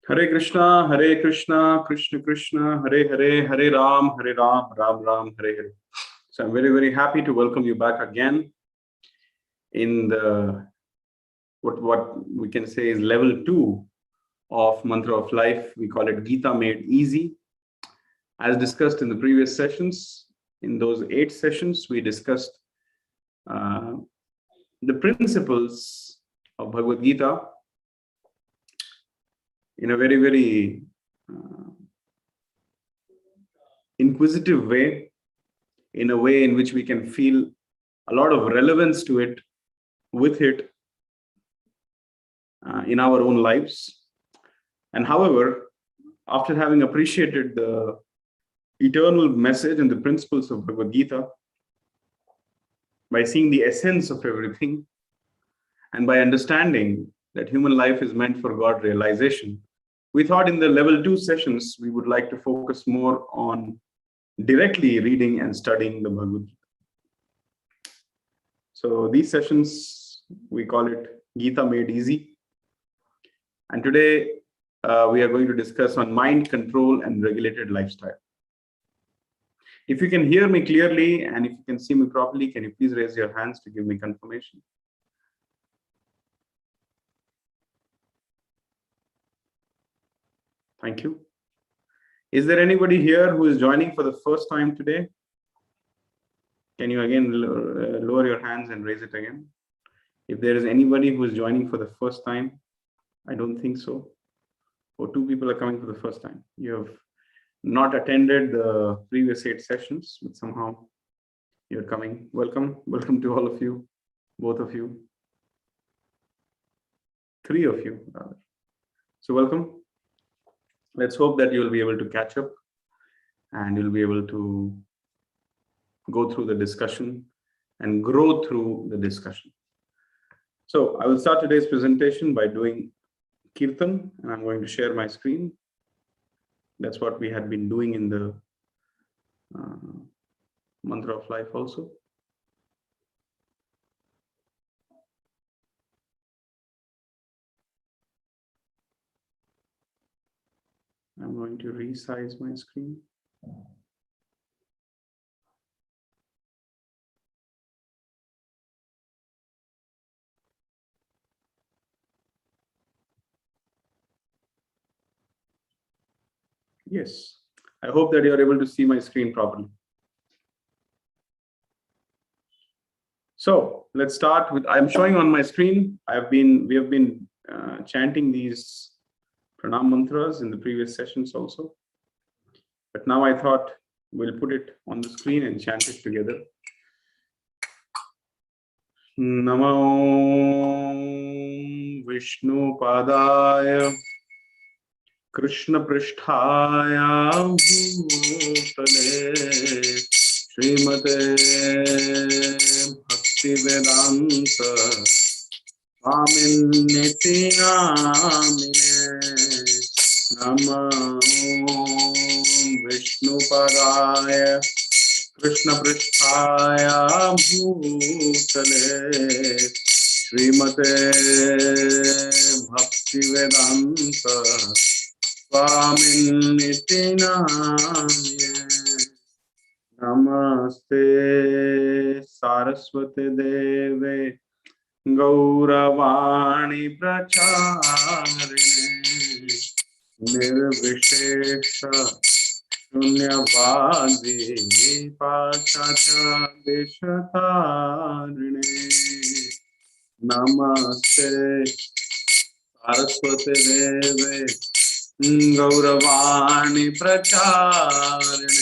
Hare Krishna, Krishna Krishna, Hare Hare, Hare Ram, Ram Ram, Hare Hare. So I'm very, very happy to welcome you back again in the what we can say is level 2 of Mantra of Life. We call it Gita Made Easy. As discussed in the previous sessions, in those 8 sessions, we discussed the principles of Bhagavad Gita in a very, very inquisitive way, in a way in which we can feel a lot of relevance to it, with it, in our own lives. And however, after having appreciated the eternal message and the principles of Bhagavad Gita, by seeing the essence of everything, and by understanding that human life is meant for God realization, we thought in the level 2 sessions, we would like to focus more on directly reading and studying the Bhagavad Gita. So these sessions, we call it Gita Made Easy. And today, we are going to discuss on mind control and regulated lifestyle. If you can hear me clearly and if you can see me properly, can you please raise your hands to give me confirmation? Thank you. Is there anybody here who is joining for the first time today? Can you again lower your hands and raise it again? If there is anybody who is joining for the first time, I don't think so. Or 2 people are coming for the first time. You have not attended the previous 8 sessions, but somehow you're coming. Welcome. Welcome to all of you, both of you. 3 of you, rather. So welcome. Let's hope that you'll be able to catch up and you'll be able to go through the discussion and grow through the discussion. So I will start today's presentation by doing Kirtan, and I'm going to share my screen. That's what we had been doing in the Mantra of Life also. I'm going to resize my screen. Yes, I hope that you are able to see my screen properly. So let's start with, I'm showing on my screen, we have been chanting these pranam mantras in the previous sessions also. But now I thought we'll put it on the screen and chant it together. Namo Vishnu Padaya Krishna Pristhaya Bhutale Srimate Bhaktivedanta Swamin Niti Namine Namo Vishnu Padaya Krishna Pristhaya Bhutale Srimate Bhaktivedanta Swamin Niti Namine Namaste Saraswate Deve Gauravani Pracharine Nirvishesha Shunyavadi Pachacha Deshatarine Namaste Saraswate Deve Gauravani Pracharine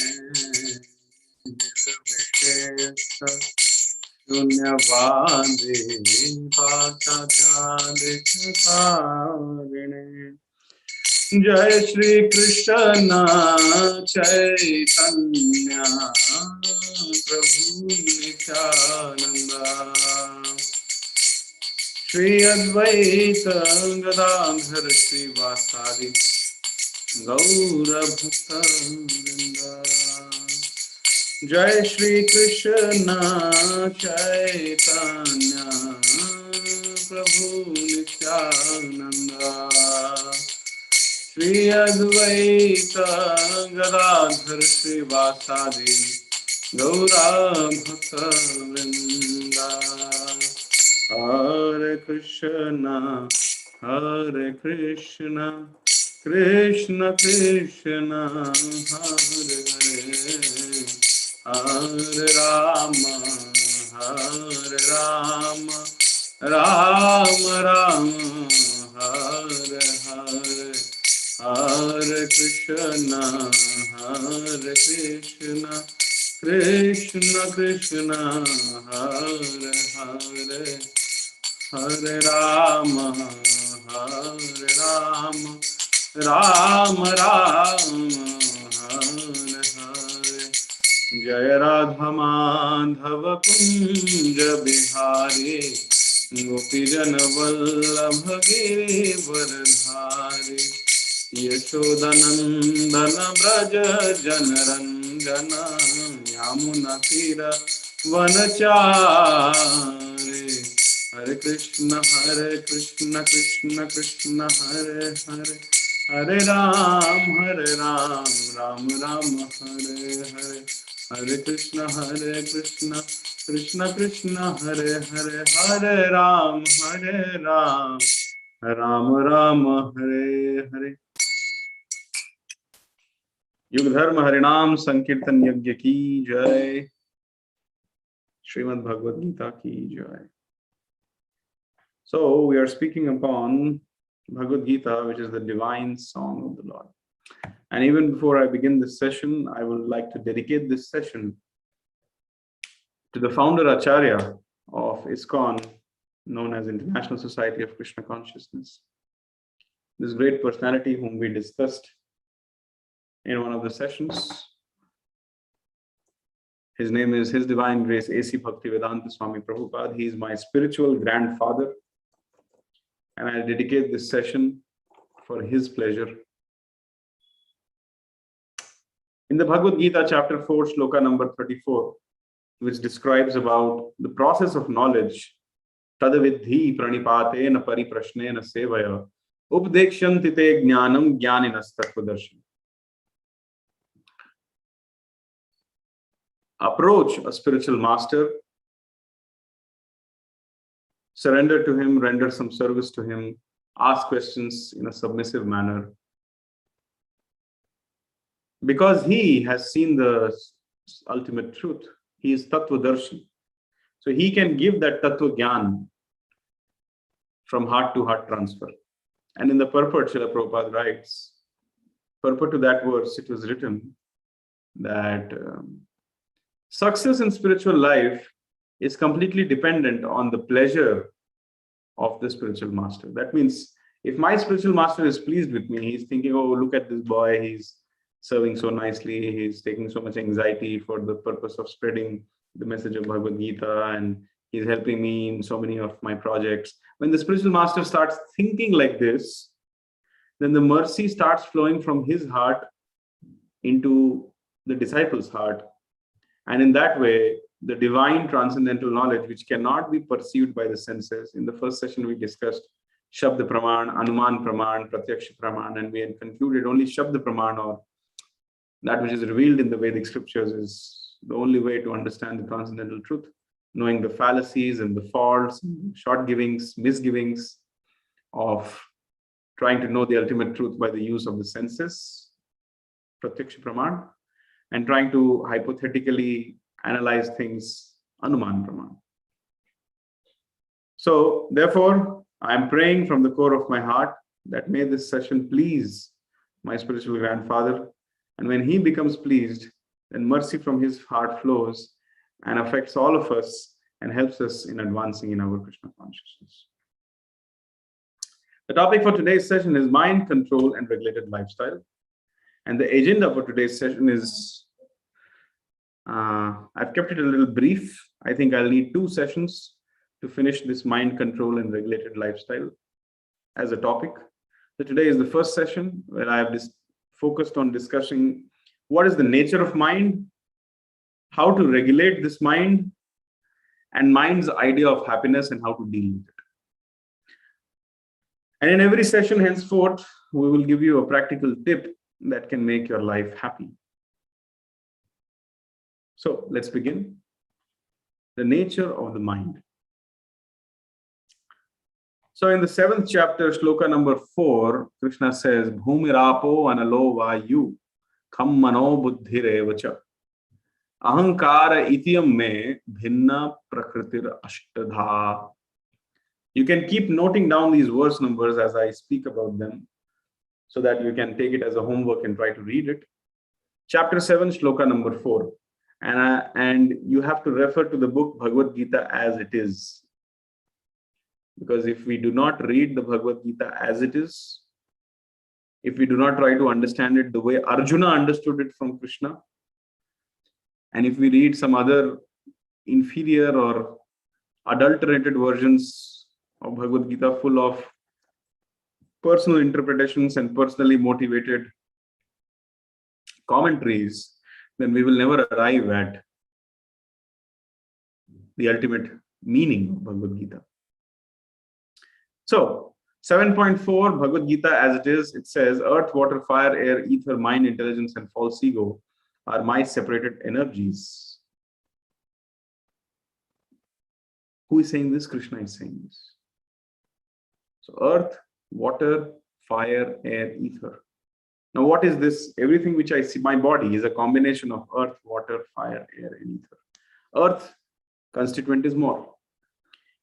Nirvishesha Shunyavadi Pachacha Deshatarine Jai Shri Krishna Chaitanya Prabhu Nityananda Shri Advaita Gadadhar Srivasadi Gaura Bhakta Vrinda Jai Shri Krishna Chaitanya Prabhu Nityananda Shri Advaita Gadadhar Srivasadi Gaura Bhakta Vrinda. Hare Krishna, Hare Krishna, Krishna Krishna, Hare Hare, Hare Rama, Hare Rama, Rama Rama, Hare Hare, Hare Krishna, Hare Krishna, Krishna Krishna, Hare Hare, Hare Rama, Hare Rama, Rama Rama, Hare Hare. Jaya Radha Madhava Kunja Bihari, Gopijan Vallabha Giridhari, Yashodanandana Braja Janaranjana, Yamuna Tira Vanachari. Hare Krishna, Krishna Krishna, Hare Hare, Hare Ram, Ram Ram, Hare Hare, Hare Krishna, Krishna Krishna, Hare Hare, Hare Ram, Ram Ram, Hare Hare. Yug Dharma Harinam Sankirtan Yajna ki Jai. Srimad Bhagavad Gita ki Jai. So we are speaking upon Bhagavad Gita, which is the divine song of the Lord. And even before I begin this session, I would like to dedicate this session to the founder Acharya of Iskcon, known as International Society of Krishna Consciousness. This great personality whom we discussed in one of the sessions. His name is His Divine Grace A.C. Bhaktivedanta Swami Prabhupada. He is my spiritual grandfather. And I dedicate this session for his pleasure. In the Bhagavad Gita, chapter 4, shloka number 34, which describes about the process of knowledge, tadavidhi pranipatena pariprashnena sevaya updekshanti te jnanam jnaninas tattvadarshana. Approach a spiritual master, surrender to him, render some service to him, ask questions in a submissive manner. Because he has seen the ultimate truth. He is Tattvadarshi. So he can give that Tattva Gyan from heart to heart transfer. And in the purport, Srila Prabhupada writes, purport to that verse, it was written that success in spiritual life is completely dependent on the pleasure of the spiritual master. That means if my spiritual master is pleased with me, he's thinking, oh, look at this boy, he's serving so nicely, he's taking so much anxiety for the purpose of spreading the message of Bhagavad Gita, and he's helping me in so many of my projects. When the spiritual master starts thinking like this, then the mercy starts flowing from his heart into the disciple's heart. And in that way, the divine transcendental knowledge, which cannot be perceived by the senses. In the first session, we discussed Shabda Praman, Anuman Praman, Pratyaksha Praman, and we had concluded only Shabda Praman, or that which is revealed in the Vedic scriptures, is the only way to understand the transcendental truth, knowing the fallacies and the faults, shortgivings, misgivings of trying to know the ultimate truth by the use of the senses, Pratyaksha Praman, and trying to hypothetically analyze things, Anuman Praman. So therefore, I am praying from the core of my heart that may this session please my spiritual grandfather. And when he becomes pleased, then mercy from his heart flows and affects all of us and helps us in advancing in our Krishna consciousness. The topic for today's session is mind control and regulated lifestyle. And the agenda for today's session is, I've kept it a little brief. I think I'll need 2 sessions to finish this mind control and regulated lifestyle as a topic. So today is the first session where I have focused on discussing what is the nature of mind, how to regulate this mind, and mind's idea of happiness and how to deal with it. And in every session henceforth, we will give you a practical tip that can make your life happy. So let's begin. The nature of the mind. So in the 7th chapter, shloka number 4, Krishna says, Bhumirapo analo vayu kham mano buddhirevacha ahankara ityam me bhinna prakritir ashtadha. You can keep noting down these verse numbers as I speak about them so that you can take it as a homework and try to read it. Chapter 7, shloka number 4. And you have to refer to the book Bhagavad Gita as it is. Because if we do not read the Bhagavad Gita as it is, if we do not try to understand it the way Arjuna understood it from Krishna, and if we read some other inferior or adulterated versions of Bhagavad Gita full of personal interpretations and personally motivated commentaries, then we will never arrive at the ultimate meaning of Bhagavad Gita. So, 7.4 Bhagavad Gita as it is, it says, earth, water, fire, air, ether, mind, intelligence, and false ego are my separated energies. Who is saying this? Krishna is saying this. So, earth, water, fire, air, ether. Now, what is this? Everything which I see, my body is a combination of earth, water, fire, air, and ether. Earth constituent is more.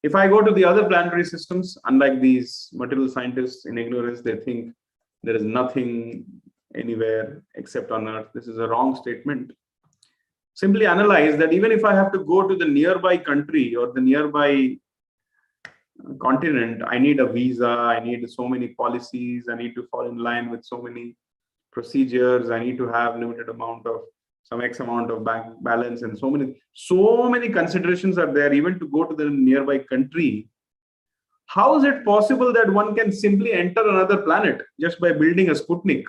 If I go to the other planetary systems, unlike these material scientists in ignorance, they think there is nothing anywhere except on Earth. This is a wrong statement. Simply analyze that even if I have to go to the nearby country or the nearby continent, I need a visa, I need so many policies, I need to fall in line with so many procedures, I need to have limited amount of some X amount of bank balance, and so many considerations are there even to go to the nearby country. How is it possible that one can simply enter another planet just by building a Sputnik?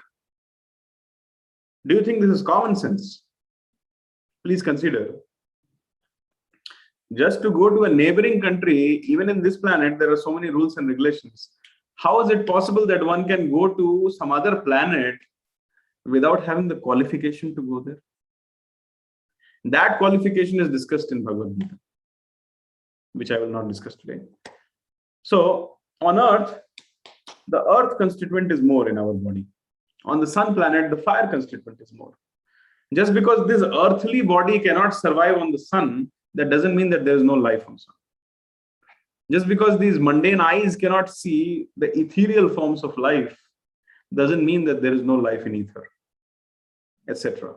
Do you think this is common sense? Please consider. Just to go to a neighboring country, even in this planet, there are so many rules and regulations. How is it possible that one can go to some other planet without having the qualification to go there? That qualification is discussed in Bhagavad Gita, which I will not discuss today. So, on Earth, the earth constituent is more in our body. On the sun planet, the fire constituent is more. Just because this earthly body cannot survive on the sun, that doesn't mean that there is no life on sun. Just because these mundane eyes cannot see the ethereal forms of life, doesn't mean that there is no life in ether, etc.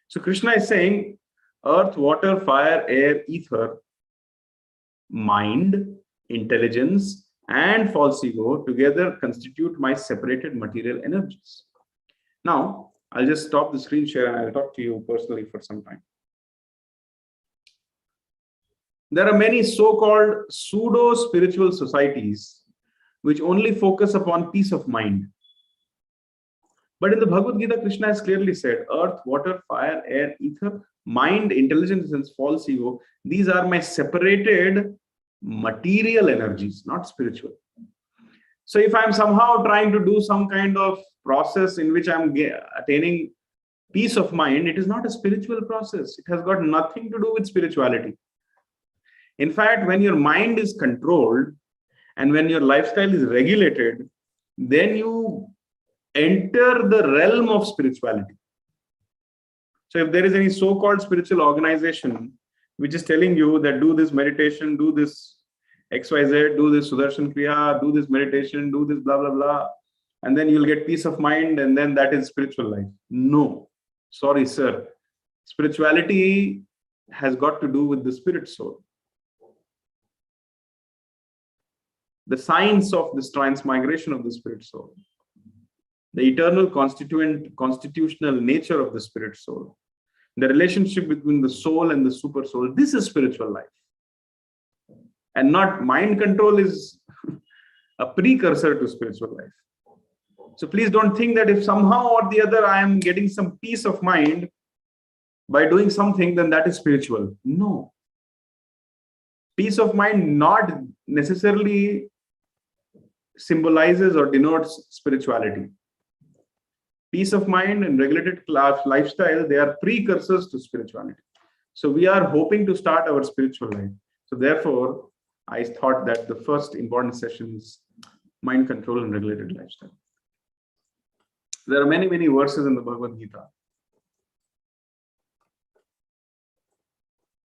So Krishna is saying, earth, water, fire, air, ether, mind, intelligence, and false ego together constitute my separated material energies. Now, I'll just stop the screen share and I'll talk to you personally for some time. There are many so-called pseudo-spiritual societies which only focus upon peace of mind. But in the Bhagavad Gita, Krishna has clearly said, earth, water, fire, air, ether, mind, intelligence, and false ego, these are my separated material energies, not spiritual. So if I'm somehow trying to do some kind of process in which I'm attaining peace of mind, it is not a spiritual process. It has got nothing to do with spirituality. In fact, when your mind is controlled and when your lifestyle is regulated, then you enter the realm of spirituality. So if there is any so-called spiritual organization which is telling you that do this meditation, do this XYZ, do this Sudarshan Kriya, do this meditation, do this blah, blah, blah, and then you'll get peace of mind and then that is spiritual life. No, sorry, sir. Spirituality has got to do with the spirit soul. The science of this transmigration of the spirit soul, the eternal constitutional nature of the spirit soul, the relationship between the soul and the super soul, this is spiritual life. And not mind control is a precursor to spiritual life. So please don't think that if somehow or the other I am getting some peace of mind by doing something, then that is spiritual. No. Peace of mind not necessarily symbolizes or denotes spirituality. Peace of mind and regulated lifestyle, they are precursors to spirituality. So we are hoping to start our spiritual life. So therefore, I thought that the first important session is mind control and regulated lifestyle. There are many, many verses in the Bhagavad Gita.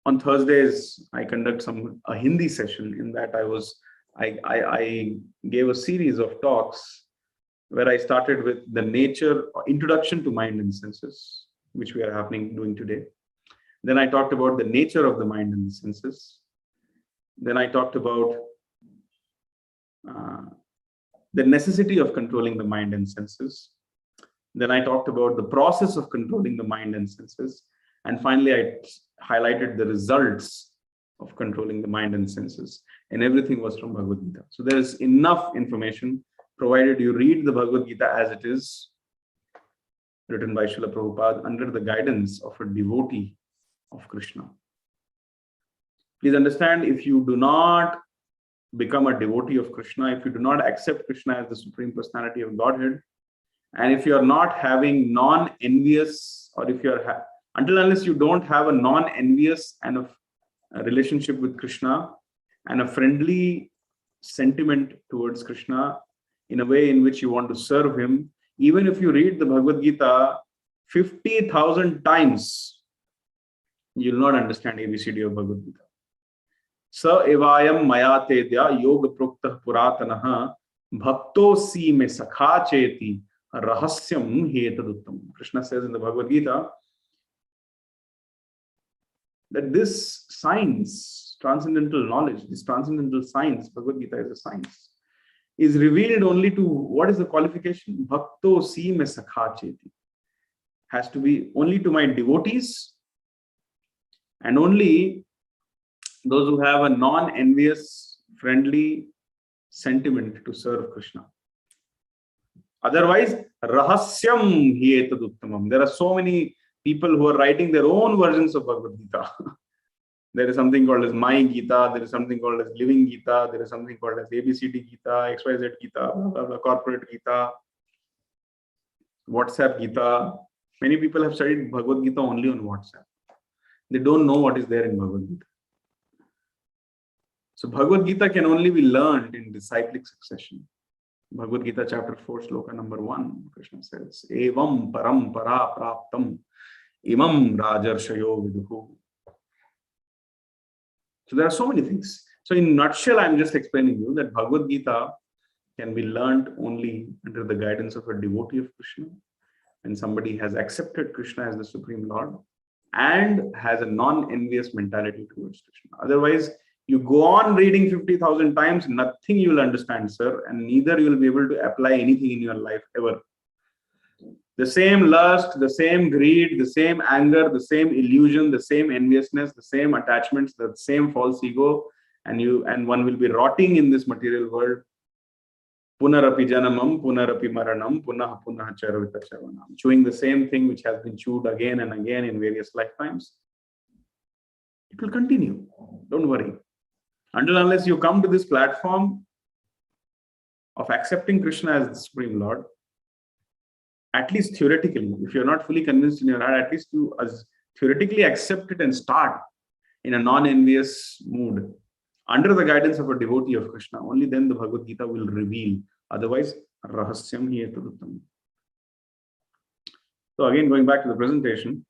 On Thursdays, I conduct a Hindi session. In that, I gave a series of talks where I started with the nature, introduction to mind and senses, which we are doing today. Then I talked about the nature of the mind and the senses. Then I talked about the necessity of controlling the mind and senses. Then I talked about the process of controlling the mind and senses. And finally, I highlighted the results of controlling the mind and senses. And everything was from Bhagavad Gita. So there is enough information, provided you read the Bhagavad Gita as it is, written by Srila Prabhupada under the guidance of a devotee of Krishna. Please understand, if you do not become a devotee of Krishna, if you do not accept Krishna as the Supreme Personality of Godhead, and if you are not having non-envious, or if you are, until unless you don't have a non-envious and a relationship with Krishna and a friendly sentiment towards Krishna in a way in which you want to serve him, even if you read the Bhagavad Gita 50,000 times, you will not understand ABCD of Bhagavad Gita. Sa evayam maya tedya yoga prokta puratanaha bhakto si me sakha cheti rahasyam hetaduttam. Krishna says in the Bhagavad Gita that this science, transcendental knowledge, this transcendental science, Bhagavad Gita is a science, is revealed only to, what is the qualification? Bhakto si me sakha cheti. Has to be only to my devotees, and only those who have a non-envious, friendly sentiment to serve Krishna. Otherwise, rahasyam hi etaduttamam. There are so many people who are writing their own versions of Bhagavad Gita. There is something called as My Gita, there is something called as Living Gita, there is something called as ABCD Gita, XYZ Gita, blah, blah, blah, Corporate Gita, WhatsApp Gita. Many people have studied Bhagavad Gita only on WhatsApp. They don't know what is there in Bhagavad Gita. So Bhagavad Gita can only be learned in disciplic succession. Bhagavad Gita chapter 4, sloka number 1, Krishna says, Evam param para praptam imam rajarshayo viduhu. So there are so many things. So in a nutshell, I'm just explaining you that Bhagavad Gita can be learned only under the guidance of a devotee of Krishna, and somebody has accepted Krishna as the Supreme Lord and has a non-envious mentality towards Krishna. Otherwise, you go on reading 50,000 times, nothing you will understand, sir, and neither you will be able to apply anything in your life ever. The same lust, the same greed, the same anger, the same illusion, the same enviousness, the same attachments, the same false ego, and one will be rotting in this material world. Punarapi janamam, punarapi maranam, punah punah charavita chavanam. Chewing the same thing which has been chewed again and again in various lifetimes. It will continue. Don't worry. Until unless you come to this platform of accepting Krishna as the Supreme Lord, at least theoretically, if you're not fully convinced in your heart, at least you theoretically accept it and start in a non-envious mood under the guidance of a devotee of Krishna. Only then the Bhagavad Gita will reveal. Otherwise, rahasyam hi etaduttam. So again, going back to the presentation.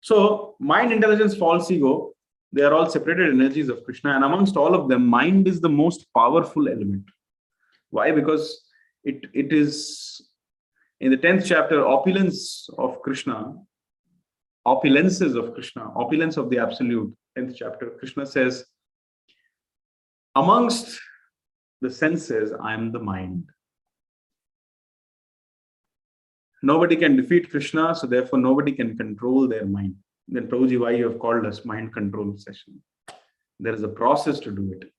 So mind, intelligence, false ego, they are all separated energies of Krishna, and amongst all of them, mind is the most powerful element. Why? Because it is in the 10th chapter, opulence of Krishna, opulences of Krishna, opulence of the absolute, 10th chapter, Krishna says, amongst the senses, I am the mind. Nobody can defeat Krishna, so therefore nobody can control their mind. Then Prabhuji, why you have called us mind control session? There is a process to do it.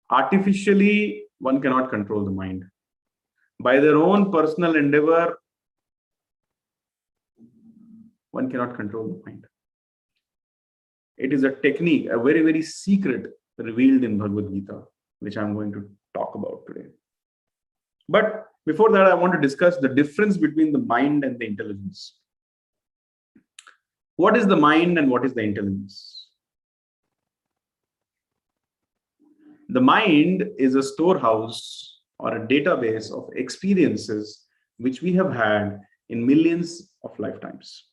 Artificially, one cannot control the mind. By their own personal endeavor, one cannot control the mind. It is a technique, a very, very secret revealed in Bhagavad Gita. which I'm going to talk about today. But before that, I want to discuss the difference between the mind and the intelligence. What is the mind and what is the intelligence? The mind is a storehouse or a database of experiences which we have had in millions of lifetimes.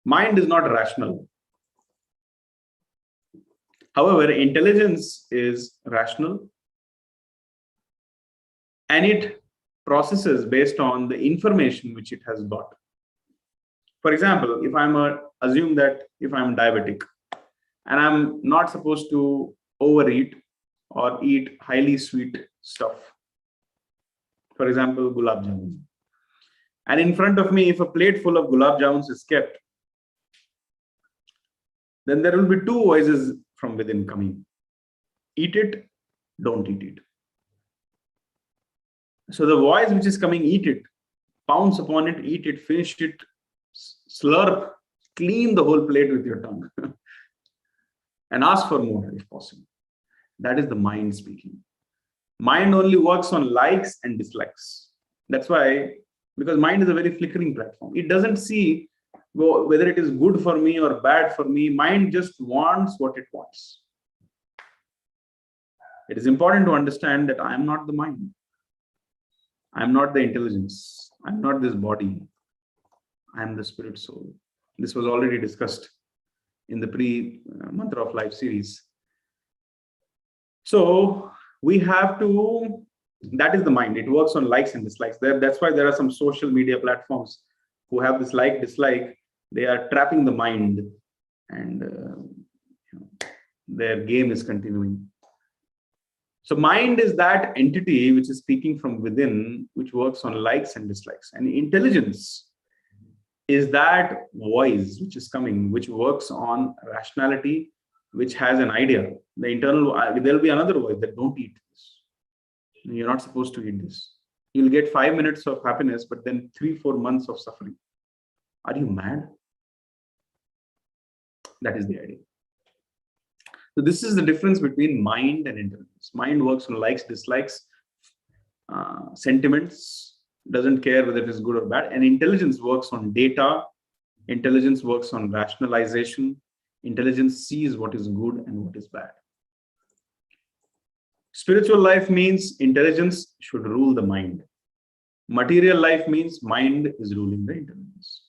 Mind is not rational. However, intelligence is rational and it processes based on the information which it has got. For example, assume that if I'm diabetic and I'm not supposed to overeat or eat highly sweet stuff, for example, gulab jamun. And in front of me, if a plate full of gulab jamuns is kept, then there will be two voices from within coming. Eat it, don't eat it. So the voice which is coming, eat it, pounce upon it, eat it, finish it, slurp, clean the whole plate with your tongue and ask for more if possible. That is the mind speaking. Mind only works on likes and dislikes. That's why, because mind is a very flickering platform. It doesn't see whether it is good for me or bad for me. Mind just wants what it wants. It is important to understand that I am not the mind. I am not the intelligence. I am not this body. I am the spirit soul. This was already discussed in the pre-Mantra of Life series. So we have to, that is the mind. It works on likes and dislikes. That's why there are some social media platforms who have this like, dislike. They are trapping the mind and their game is continuing. So mind is that entity which is speaking from within, which works on likes and dislikes. And intelligence is that voice which is coming, which works on rationality, which has an idea. The internal, there'll be another voice that don't eat this. You're not supposed to eat this. You'll get 5 minutes of happiness, but then 3-4 months of suffering. Are you mad? That is the idea. So this is the difference between mind and intelligence. Mind works on likes, dislikes, sentiments, doesn't care whether it is good or bad. And intelligence works on data. Intelligence works on rationalization. Intelligence sees what is good and what is bad. Spiritual life means intelligence should rule the mind. Material life means mind is ruling the intelligence.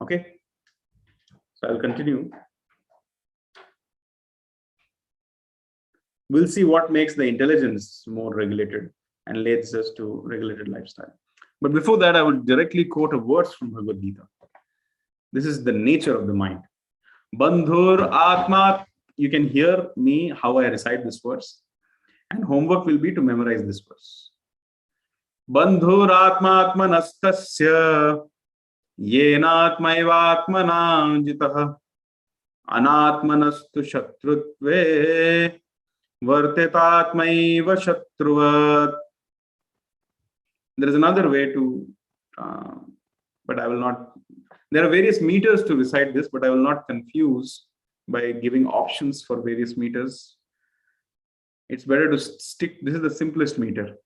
Okay. So I'll continue. We'll see what makes the intelligence more regulated and leads us to regulated lifestyle. But before that, I will directly quote a verse from Bhagavad Gita. This is the nature of the mind. Bandhur Atma. You can hear me how I recite this verse. And homework will be to memorize this verse. Bandhur Atma Atmanastasya Yenatmaivatmana Jitaha Anatmanastu Shatrutve Vartetatmaiva Shatruvat. There is another way to, but I will not. There are various meters to recite this, but I will not confuse by giving options for various meters. It's better to stick. This is the simplest meter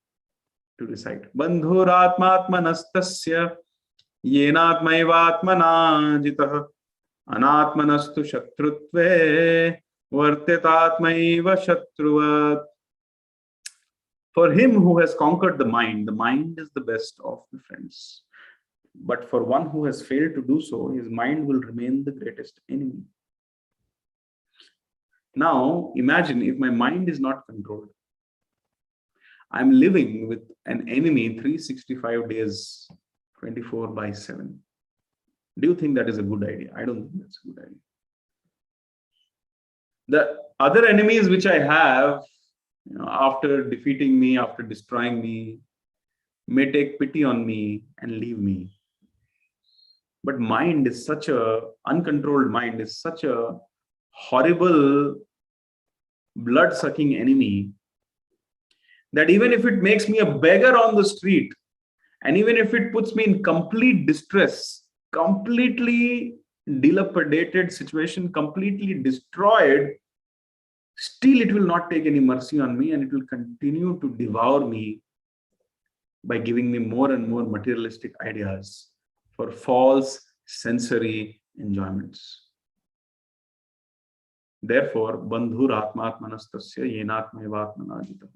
to recite. Bandhuratmatmanastasya yenatmaivatmana jitah anatmanastu shatrutve vartetatmaiva shatruvat. For him who has conquered the mind is the best of the friends. But for one who has failed to do so, his mind will remain the greatest enemy. Now, imagine if my mind is not controlled. I'm living with an enemy 365 days, 24/7. Do you think that is a good idea? I don't think that's a good idea. The other enemies which I have, after defeating me, after destroying me, may take pity on me and leave me. But mind is such a, uncontrolled mind is such a horrible, blood-sucking enemy that even if it makes me a beggar on the street, and even if it puts me in complete distress, completely dilapidated situation, completely destroyed, still it will not take any mercy on me, and it will continue to devour me by giving me more and more materialistic ideas for false sensory enjoyments. Therefore, bandhur atmatmanastasya yenatmaevatmanajitah.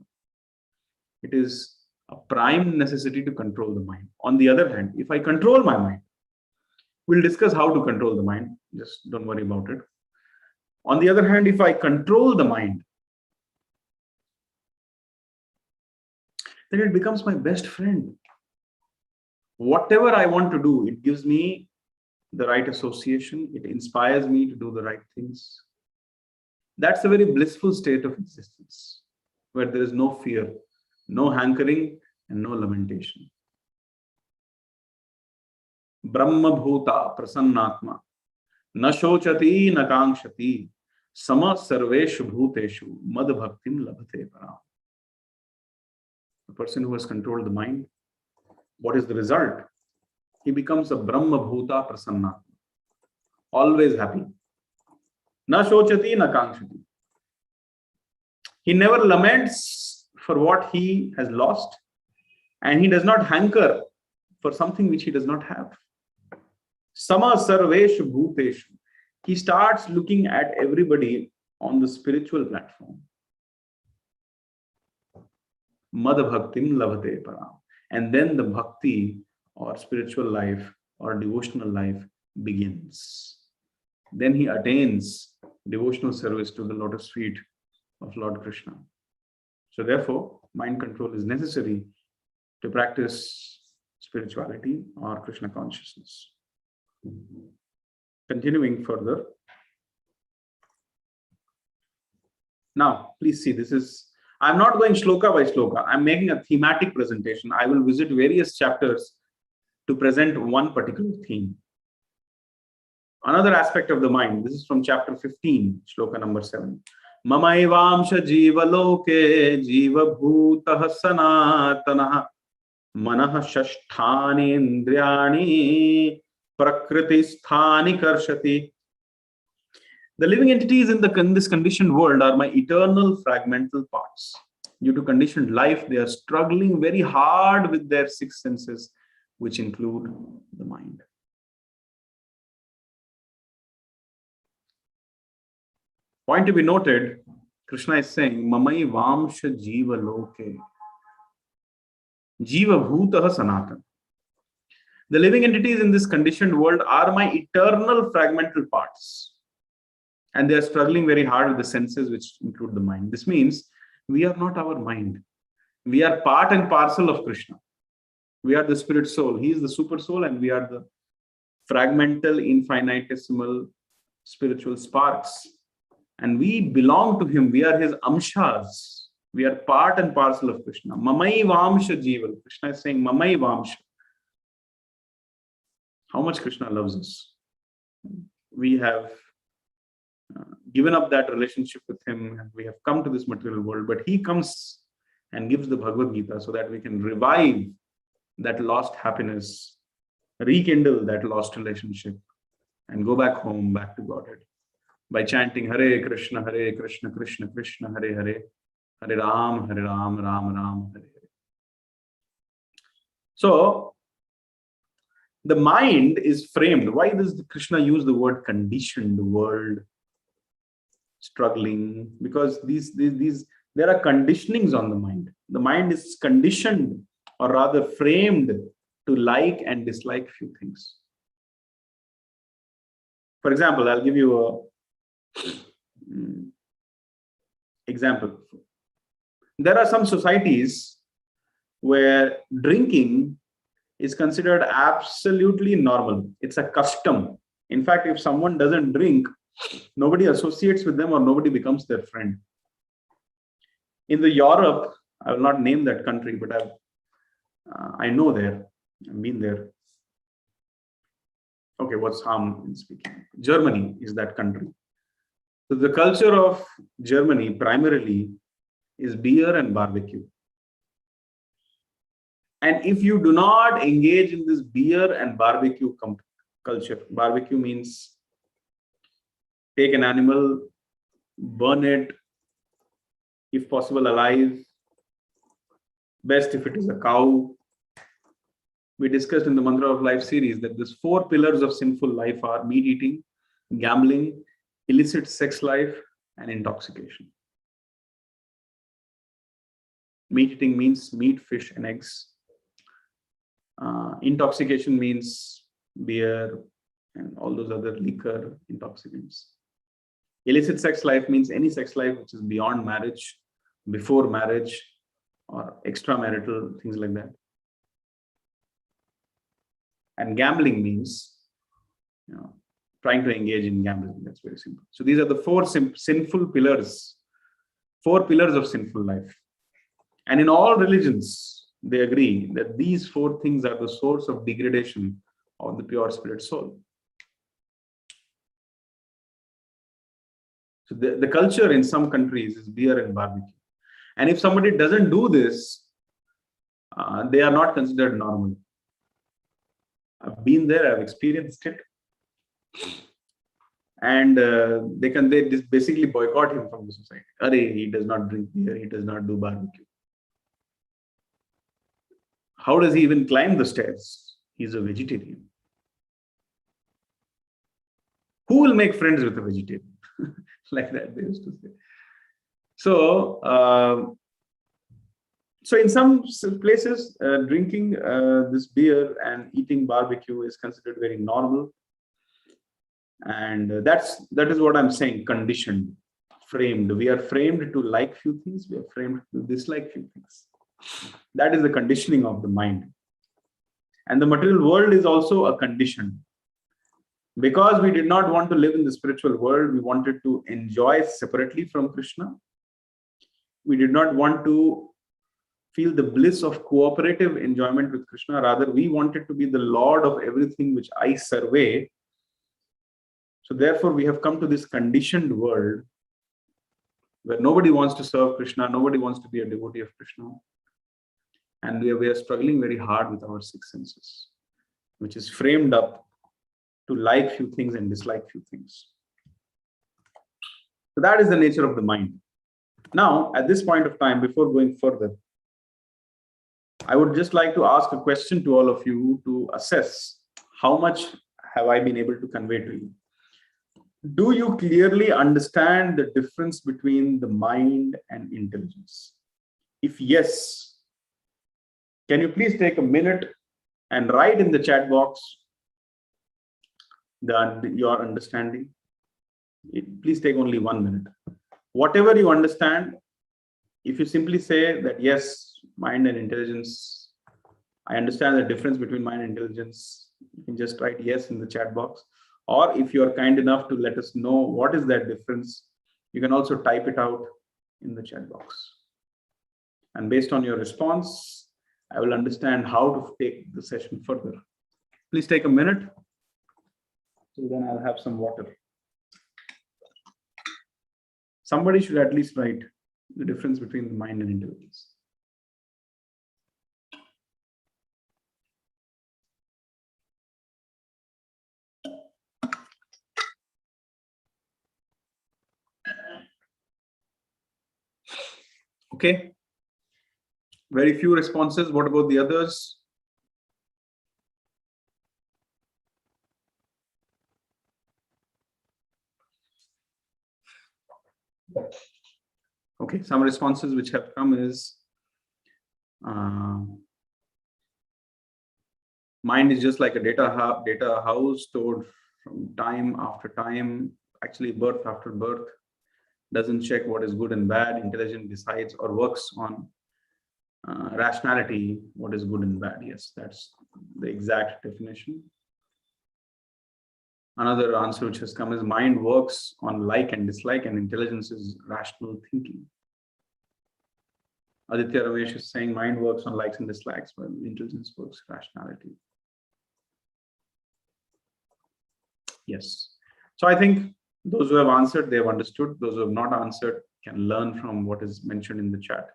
It is a prime necessity to control the mind. On the other hand, if I control my mind, we'll discuss how to control the mind. Just don't worry about it. On the other hand, if I control the mind, then it becomes my best friend. Whatever I want to do, it gives me the right association. It inspires me to do the right things. That's a very blissful state of existence, where there is no fear, no hankering, and no lamentation. Brahma bhuta prasannatma na shochati na kankshati sama sarveshu bhuteshu mad bhaktim labhate param. The person who has controlled the mind, what is the result? He becomes a Brahma bhuta prasannatma, always happy. Na shochati na kankshati. He never laments for what he has lost, and he does not hanker for something which he does not have. Sama sarveshu bhuteshu. He starts looking at everybody on the spiritual platform. Mad bhaktim labhate param. And then the bhakti or spiritual life or devotional life begins. Then he attains devotional service to the lotus feet of Lord Krishna. So therefore, mind control is necessary to practice spirituality or Krishna consciousness. Continuing further. Now, please see, this is, I'm not going shloka by shloka. I'm making a thematic presentation. I will visit various chapters to present one particular theme. Another aspect of the mind, this is from chapter 15, shloka number 7. Mamaivamsha jiva loke jiva bhutah sanatanaha manah shashthani indriyani prakriti sthani karshati. The living entities in this conditioned world are my eternal fragmental parts. Due to conditioned life, they are struggling very hard with their 6 senses, which include the mind. Point to be noted, Krishna is saying, Mamai Vamsha Jiva Loke. Jiva Bhutah Sanatan. The living entities in this conditioned world are my eternal fragmental parts. And they are struggling very hard with the senses, which include the mind. This means we are not our mind. We are part and parcel of Krishna. We are the spirit soul. He is the super soul, and we are the fragmental, infinitesimal spiritual sparks. And we belong to him. We are his amshas. We are part and parcel of Krishna. Mamai Vamsha Jiva. Krishna is saying, Mamai Vamsha. How much Krishna loves us. We have given up that relationship with him, and we have come to this material world, but he comes and gives the Bhagavad Gita so that we can revive that lost happiness, rekindle that lost relationship, and go back home, back to Godhead by chanting Hare Krishna, Krishna Krishna, Hare Hare, Hare Ram, Ram Ram, Hare Hare. So the mind is framed. Why does Krishna use the word conditioned world? Struggling, because there are conditionings on the mind. The mind is conditioned, or rather framed, to like and dislike few things. For example, I'll give you a example. There are some societies where drinking is considered absolutely normal. It's a custom. In fact, if someone doesn't drink, nobody associates with them or nobody becomes their friend. In the Europe, I will not name that country, but I know there. I've been there. Okay, what's harm in speaking? Germany is that country. So the culture of Germany primarily is beer and barbecue. And if you do not engage in this beer and barbecue culture, barbecue means take an animal, burn it, if possible alive, best if it is a cow. We discussed in the Mantra of Life series that these 4 pillars of sinful life are meat eating, gambling, illicit sex life, and intoxication. Meat eating means meat, fish, and eggs. Intoxication means beer and all those other liquor intoxicants. Illicit sex life means any sex life which is beyond marriage, before marriage, or extramarital, things like that. And gambling means, trying to engage in gambling. That's very simple. So these are the 4 sinful pillars, 4 pillars of sinful life. And in all religions, they agree that these 4 things are the source of degradation of the pure spirit soul. So the culture in some countries is beer and barbecue. And if somebody doesn't do this, they are not considered normal. I've been there, I've experienced it. And they just basically boycott him from the society. Arey, he does not drink beer, he does not do barbecue. How does he even climb the stairs? He's a vegetarian. Who will make friends with a vegetarian? Like that, they used to say. So, so in some places, drinking this beer and eating barbecue is considered very normal. And that is what I'm saying, conditioned, framed. We are framed to like few things, we are framed to dislike few things. That is the conditioning of the mind. And the material world is also a condition. Because we did not want to live in the spiritual world, we wanted to enjoy separately from Krishna. We did not want to feel the bliss of cooperative enjoyment with Krishna. Rather, we wanted to be the Lord of everything which I survey. So therefore, we have come to this conditioned world where nobody wants to serve Krishna, nobody wants to be a devotee of Krishna. And we are struggling very hard with our 6 senses, which is framed up to like few things and dislike few things. So that is the nature of the mind. Now, at this point of time, before going further, I would just like to ask a question to all of you to assess how much have I been able to convey to you. Do you clearly understand the difference between the mind and intelligence? If yes, can you please take a minute and write in the chat box your understanding? Please take only 1 minute. Whatever you understand, if you simply say that yes, mind and intelligence, I understand the difference between mind and intelligence, you can just write yes in the chat box. Or if you are kind enough to let us know what is that difference, you can also type it out in the chat box. And based on your response, I will understand how to take the session further. Please take a minute. So then I'll have some water. Somebody should at least write the difference between the mind and intelligence. Okay. Very few responses. What about the others? Okay, some responses which have come is mind is just like a data house stored from time after time, actually birth after birth, doesn't check what is good and bad. Intelligence decides or works on rationality, what is good and bad. Yes, that's the exact definition. Another answer which has come is mind works on like and dislike, and intelligence is rational thinking. Aditya Ramesh is saying mind works on likes and dislikes, while intelligence works rationality. Yes. So I think those who have answered, they have understood. Those who have not answered can learn from what is mentioned in the chat.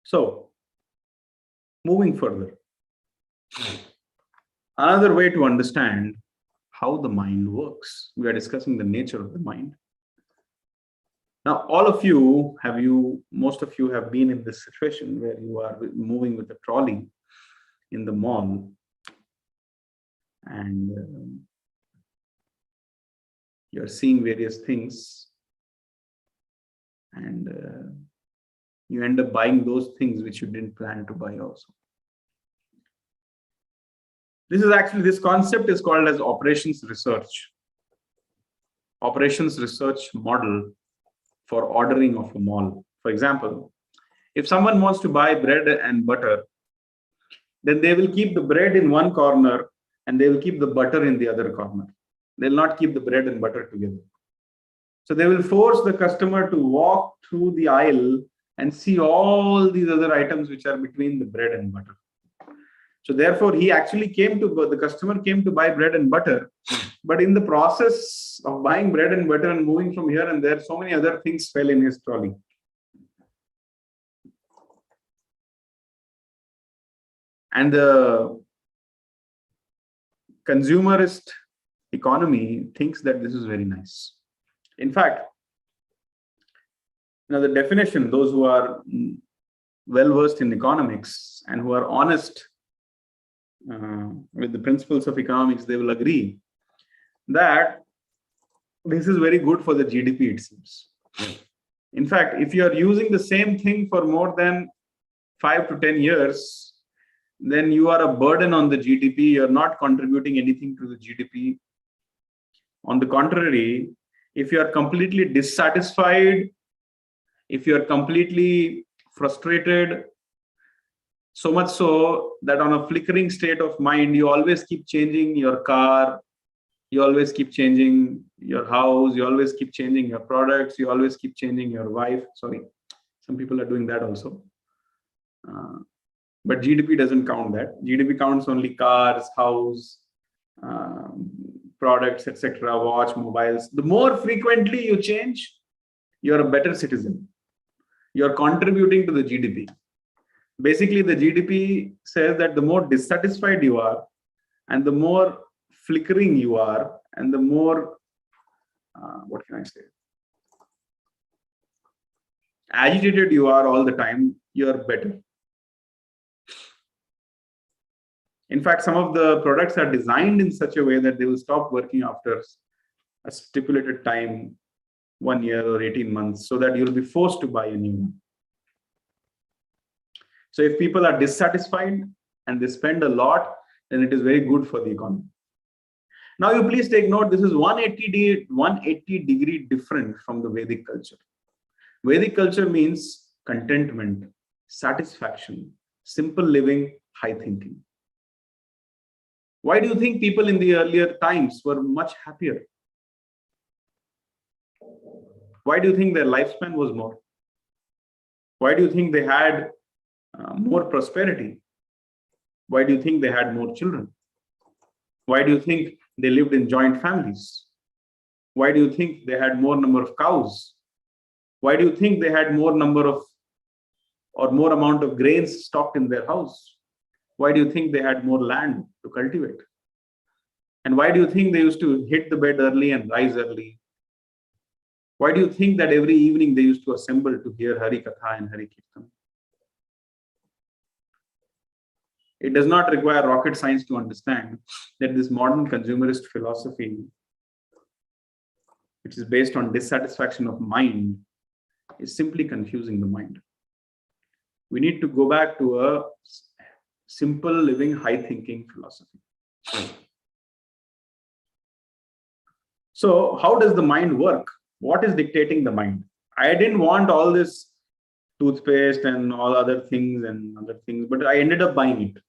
So, moving further. Another way to understand how the mind works. We are discussing the nature of the mind. Now, most of you have been in this situation where you are moving with a trolley in the mall, and you're seeing various things, and you end up buying those things which you didn't plan to buy also. This concept is called as operations research model for ordering of a mall. For example, if someone wants to buy bread and butter, then they will keep the bread in one corner and they will keep the butter in the other corner. They'll not keep the bread and butter together. So they will force the customer to walk through the aisle and see all these other items which are between the bread and butter. So therefore, the customer came to buy bread and butter, but in the process of buying bread and butter and moving from here and there, so many other things fell in his trolley. And the consumerist economy thinks that this is very nice. In fact, the definition, those who are well versed in economics and who are honest with the principles of economics, they will agree that this is very good for the GDP, it seems. In fact, if you are using the same thing for more than 5 to 10 years, then you are a burden on the GDP. You're not contributing anything to the GDP. On the contrary, if you are completely dissatisfied, if you are completely frustrated, so much so that on a flickering state of mind, you always keep changing your car, you always keep changing your house, you always keep changing your products, you always keep changing your wife. Sorry, some people are doing that also. But GDP doesn't count that. GDP counts only cars, house, products, etc., watch, mobiles. The more frequently you change, you're a better citizen. You're contributing to the GDP. Basically, the GDP says that the more dissatisfied you are, and the more flickering you are, and the more, what can I say, agitated you are all the time, you're better. In fact, some of the products are designed in such a way that they will stop working after a stipulated time, 1 year or 18 months, so that you'll be forced to buy a new one. So if people are dissatisfied and they spend a lot, then it is very good for the economy. Now you please take note, this is 180 degree different from the Vedic culture. Vedic culture means contentment, satisfaction, simple living, high thinking. Why do you think people in the earlier times were much happier? Why do you think their lifespan was more? Why do you think they had more prosperity? Why do you think they had more children? Why do you think they lived in joint families? Why do you think they had more number of cows? Why do you think they had more amount of grains stocked in their house? Why do you think they had more land to cultivate? And why do you think they used to hit the bed early and rise early? Why do you think that every evening they used to assemble to hear Hari Katha and Hari Kirtan? It does not require rocket science to understand that this modern consumerist philosophy, which is based on dissatisfaction of mind, is simply confusing the mind. We need to go back to a simple living, high thinking philosophy. So how does the mind work? What is dictating the mind? I didn't want all this toothpaste and all other things, but I ended up buying it.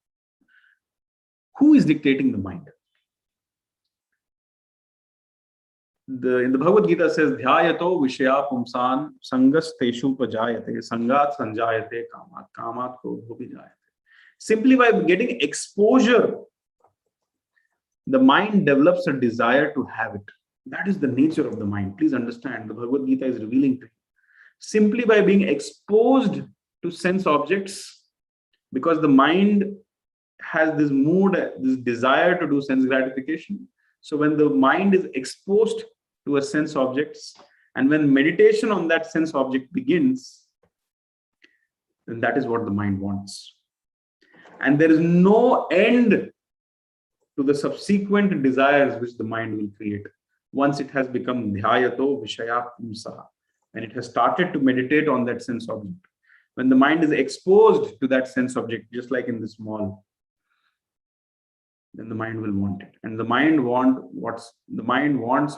Who is dictating the mind? In the Bhagavad Gita says, Dhyayato Vishaya Pumsan Sangas Teshu Pajayate Sangat Sanjayate Kamat Kamat Krodho Vijayate. Simply by getting exposure, the mind develops a desire to have it. That is the nature of the mind. Please understand, the Bhagavad Gita is revealing to you. Simply by being exposed to sense objects, because the mind has this mood, this desire to do sense gratification. So when the mind is exposed to a sense objects, and when meditation on that sense object begins, then that is what the mind wants. And there is no end to the subsequent desires which the mind will create. Once it has become dhyato vishayat pumsaha, and it has started to meditate on that sense object, when the mind is exposed to that sense object, just like in this mall, then the mind will want it. And the mind wants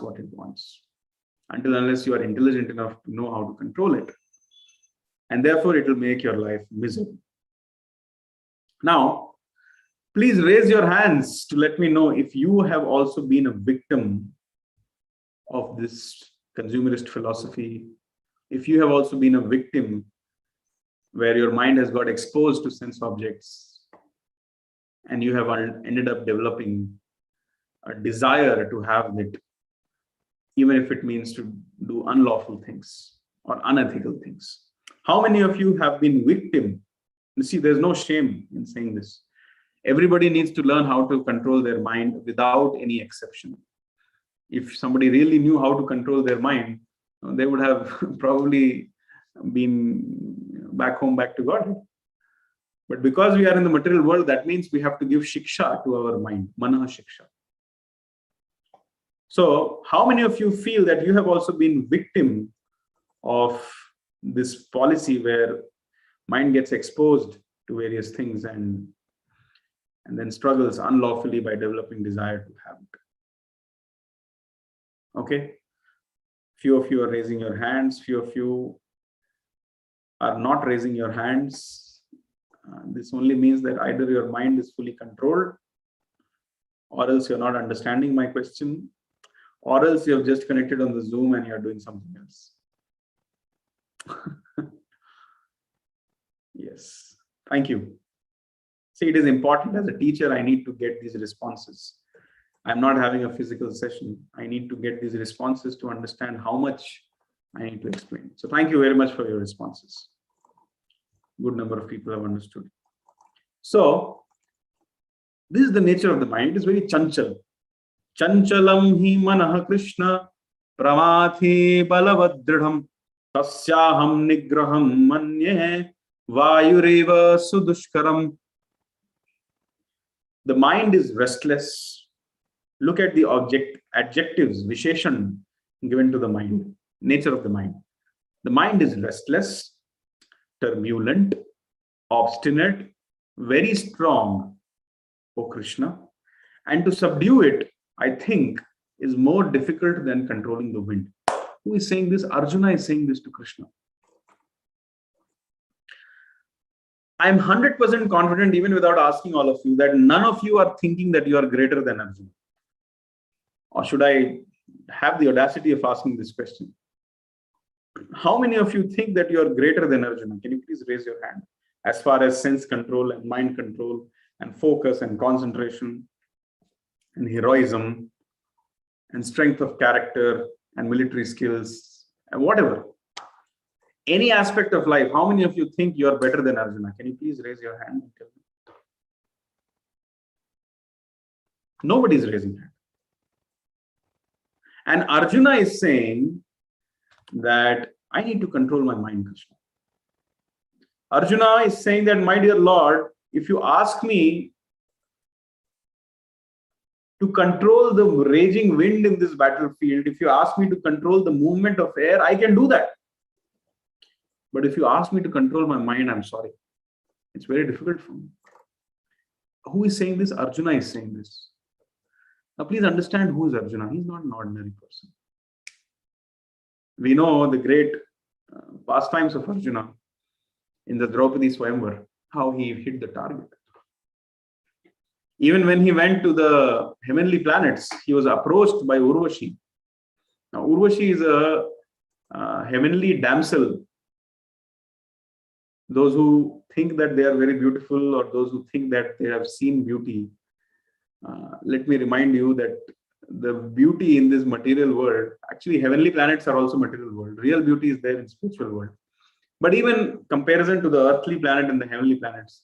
what it wants, until unless you are intelligent enough to know how to control it. And therefore, it will make your life miserable. Now, please raise your hands to let me know if you have also been a victim of this consumerist philosophy. If you have also been a victim where your mind has got exposed to sense objects and you have ended up developing a desire to have it, even if it means to do unlawful things or unethical things. How many of you have been victim? You see, there's no shame in saying this. Everybody needs to learn how to control their mind without any exception. If somebody really knew how to control their mind, they would have probably been back home, back to God. But because we are in the material world, that means we have to give shiksha to our mind, manah shiksha. So how many of you feel that you have also been victim of this policy where mind gets exposed to various things and then struggles unlawfully by developing desire to have it? Okay. Few of you are raising your hands. Few of you are not raising your hands. This only means that either your mind is fully controlled, or else you're not understanding my question, or else you have just connected on the Zoom and you're doing something else. Yes, thank you. See, it is important as a teacher, I need to get these responses. I'm not having a physical session. I need to get these responses to understand how much I need to explain. So thank you very much for your responses. Good number of people have understood. So this is the nature of the mind. It is very chanchal. Chanchalam hi manah Krishna pramathi balavadridham tasyaham nigraham manye vayureva sudushkaram. The mind is restless. Look at the adjectives, visheshan given to the mind, nature of the mind. The mind is restless, turbulent, obstinate, very strong, O Krishna. And to subdue it, I think, is more difficult than controlling the wind. Who is saying this? Arjuna is saying this to Krishna. I'm 100% confident, even without asking all of you, that none of you are thinking that you are greater than Arjuna. Or should I have the audacity of asking this question? How many of you think that you are greater than Arjuna? Can you please raise your hand? As far as sense control and mind control and focus and concentration and heroism and strength of character and military skills and whatever. Any aspect of life, how many of you think you are better than Arjuna? Can you please raise your hand and tell me? Nobody is raising hand. And Arjuna is saying that I need to control my mind, Krishna. Arjuna is saying that, my dear Lord, if you ask me to control the raging wind in this battlefield, if you ask me to control the movement of air, I can do that. But if you ask me to control my mind, I'm sorry. It's very difficult for me. Who is saying this? Arjuna is saying this. Now, please understand who is Arjuna. He's not an ordinary person. We know the great pastimes of Arjuna in the Draupadi Swayamvar, how he hit the target. Even when he went to the heavenly planets, he was approached by Urvashi. Now, Urvashi is a heavenly damsel. Those who think that they are very beautiful, or those who think that they have seen beauty, let me remind you that the beauty in this material world, actually heavenly planets are also material world. Real beauty is there in spiritual world. But even comparison to the earthly planet and the heavenly planets,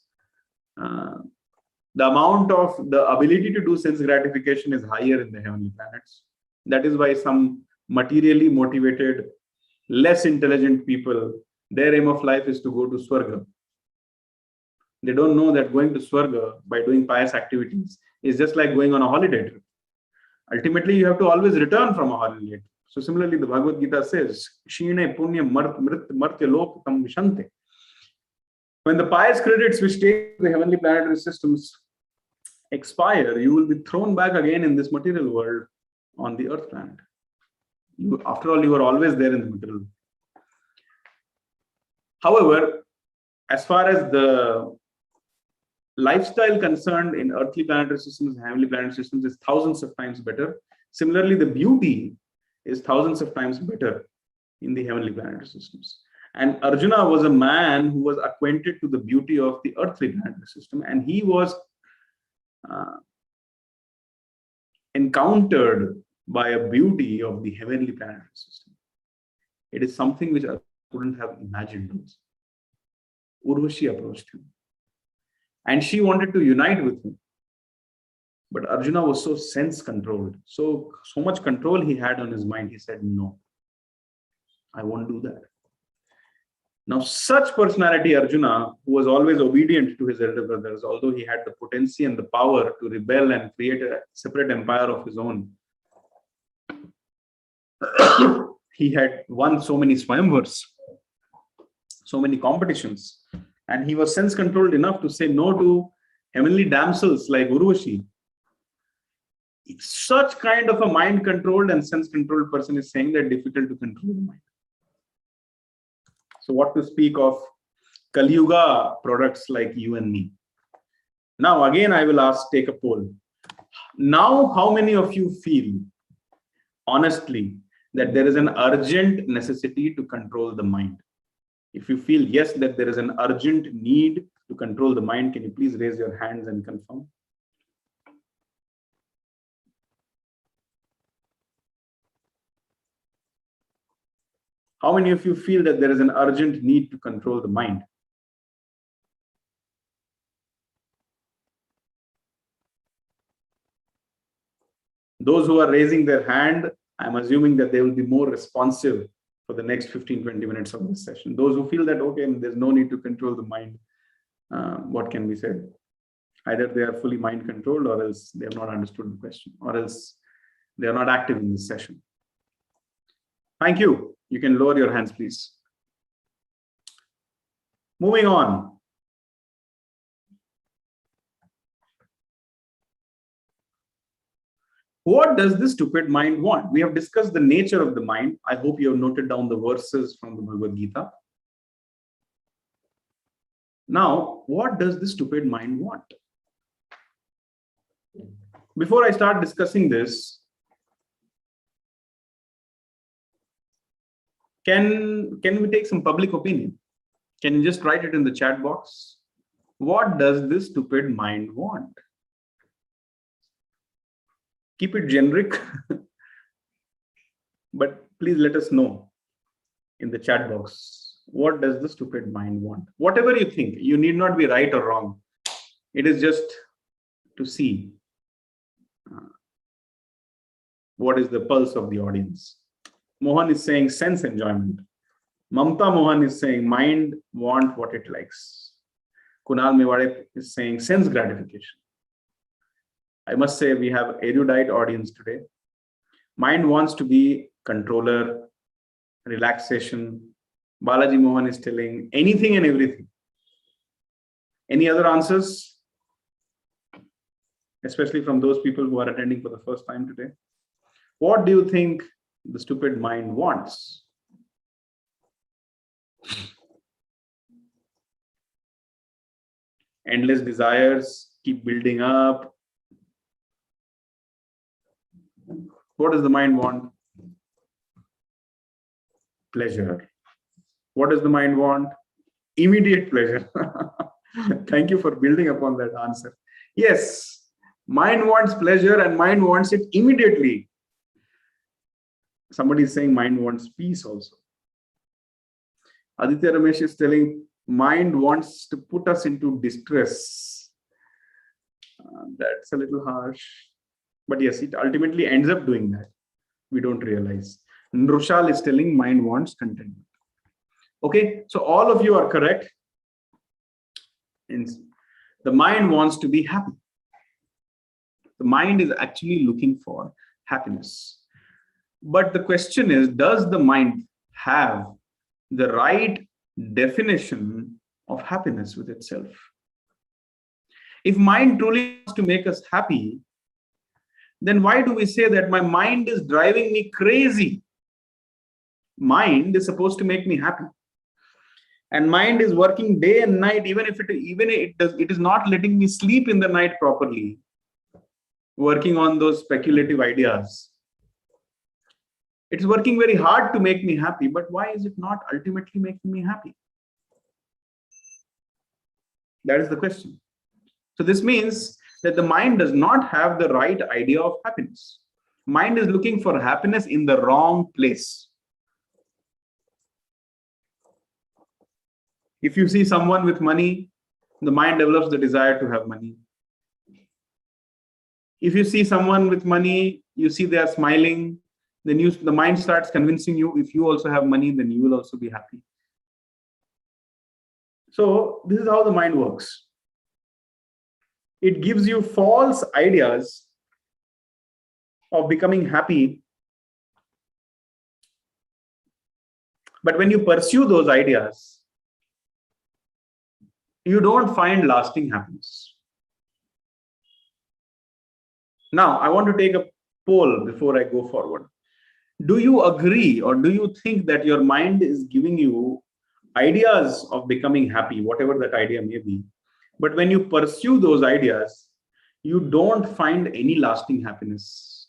The amount of the ability to do sense gratification is higher in the heavenly planets. That is why some materially motivated, less intelligent people, their aim of life is to go to Swarga. They don't know that going to Swarga by doing pious activities is just like going on a holiday trip. Ultimately, you have to always return from a holiday. So similarly, the Bhagavad Gita says, Shine punya martya lok tam vishante. When the pious credits which take the heavenly planetary systems expire, you will be thrown back again in this material world on the earth planet. After all, you are always there in the material world. However, as far as the lifestyle concerned in earthly planetary systems, heavenly planetary systems is thousands of times better. Similarly, the beauty is thousands of times better in the heavenly planetary systems. And Arjuna was a man who was acquainted to the beauty of the earthly planetary system, and he was encountered by a beauty of the heavenly planetary system. It is something which I couldn't have imagined. Urvashi approached him, and she wanted to unite with him. But Arjuna was so sense controlled, so much control he had on his mind. He said, no, I won't do that. Now, such personality, Arjuna, who was always obedient to his elder brothers, although he had the potency and the power to rebel and create a separate empire of his own, he had won so many swayamvars, so many competitions, and he was sense controlled enough to say no to heavenly damsels like Urvashi. Such kind of a mind controlled and sense controlled person is saying that difficult to control the mind. So what to speak of Kali Yuga products like you and me? Now again, I will take a poll. Now, how many of you feel honestly that there is an urgent necessity to control the mind? If you feel yes, that there is an urgent need to control the mind, can you please raise your hands and confirm? How many of you feel that there is an urgent need to control the mind? Those who are raising their hand, I'm assuming that they will be more responsive for the next 15-20 minutes of this session. Those who feel that, okay, there's no need to control the mind, what can be said? Either they are fully mind controlled, or else they have not understood the question, or else they are not active in this session. Thank you. You can lower your hands, please. Moving on. What does the stupid mind want? We have discussed the nature of the mind. I hope you have noted down the verses from the Bhagavad Gita. Now, what does the stupid mind want? Before I start discussing this, can we take some public opinion? Can you just write it in the chat box? What does this stupid mind want? Keep it generic, but please let us know in the chat box. What does the stupid mind want? Whatever you think, you need not be right or wrong. It is just to see what is the pulse of the audience. Mohan is saying sense enjoyment. Mamta Mohan is saying mind want what it likes. Kunal Mewade is saying sense gratification. I must say we have erudite audience today. Mind wants to be controller, relaxation. Balaji Mohan is telling anything and everything. Any other answers? Especially from those people who are attending for the first time today. What do you think the stupid mind wants? Endless desires keep building up. What does the mind want? Pleasure. What does the mind want? Immediate pleasure. Thank you for building upon that answer. Yes, mind wants pleasure and mind wants it immediately. Somebody is saying mind wants peace also. Aditya Ramesh is telling mind wants to put us into distress. That's a little harsh. But yes, it ultimately ends up doing that. We don't realize. Nrushal is telling mind wants contentment. Okay, so all of you are correct. And the mind wants to be happy. The mind is actually looking for happiness. But the question is, does the mind have the right definition of happiness with itself? If mind truly wants to make us happy, then why do we say that my mind is driving me crazy? Mind is supposed to make me happy. And mind is working day and night, even if it is not letting me sleep in the night properly, working on those speculative ideas. It's working very hard to make me happy, but why is it not ultimately making me happy? That is the question. So this means that the mind does not have the right idea of happiness. Mind is looking for happiness in the wrong place. If you see someone with money, the mind develops the desire to have money. If you see someone with money, you see they are smiling, then the mind starts convincing you, if you also have money, then you will also be happy. So this is how the mind works. It gives you false ideas of becoming happy. But when you pursue those ideas, you don't find lasting happiness. Now, I want to take a poll before I go forward. Do you agree, or do you think that your mind is giving you ideas of becoming happy, whatever that idea may be? But when you pursue those ideas, you don't find any lasting happiness.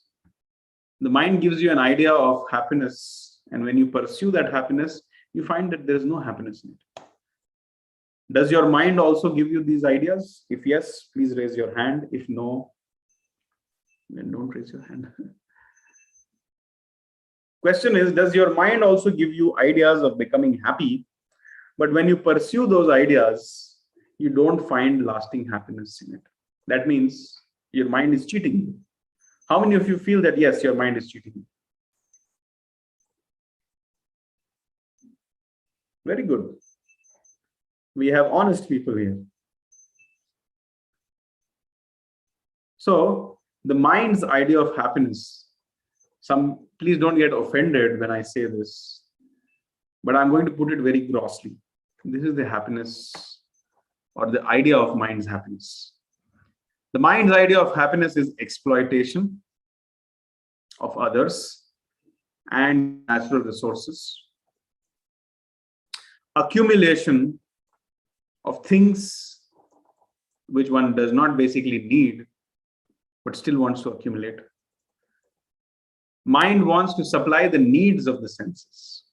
The mind gives you an idea of happiness, and when you pursue that happiness, you find that there is no happiness in it. Does your mind also give you these ideas? If yes, please raise your hand. If no, then don't raise your hand. Question is, does your mind also give you ideas of becoming happy? But when you pursue those ideas, you don't find lasting happiness in it. That means your mind is cheating you. How many of you feel that, yes, your mind is cheating you? Very good. We have honest people here. So the mind's idea of happiness, please don't get offended when I say this, but I'm going to put it very grossly. This is the happiness, or the idea of mind's happiness. The mind's idea of happiness is exploitation of others and natural resources, accumulation of things which one does not basically need, but still wants to accumulate. Mind wants to supply the needs of the senses.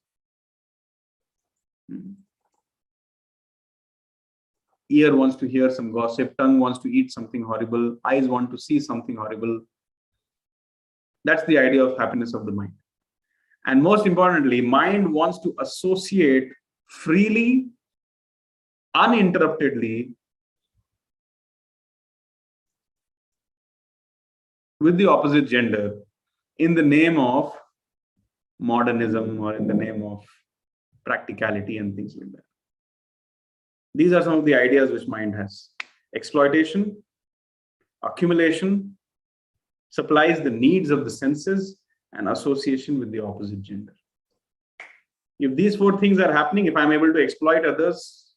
Ear wants to hear some gossip, tongue wants to eat something horrible, eyes want to see something horrible. That's the idea of happiness of the mind. And most importantly, mind wants to associate freely, uninterruptedly with the opposite gender in the name of modernism, or in the name of practicality and things like that. These are some of the ideas which mind has. Exploitation, accumulation, supplies the needs of the senses, and association with the opposite gender. If these four things are happening, if I'm able to exploit others,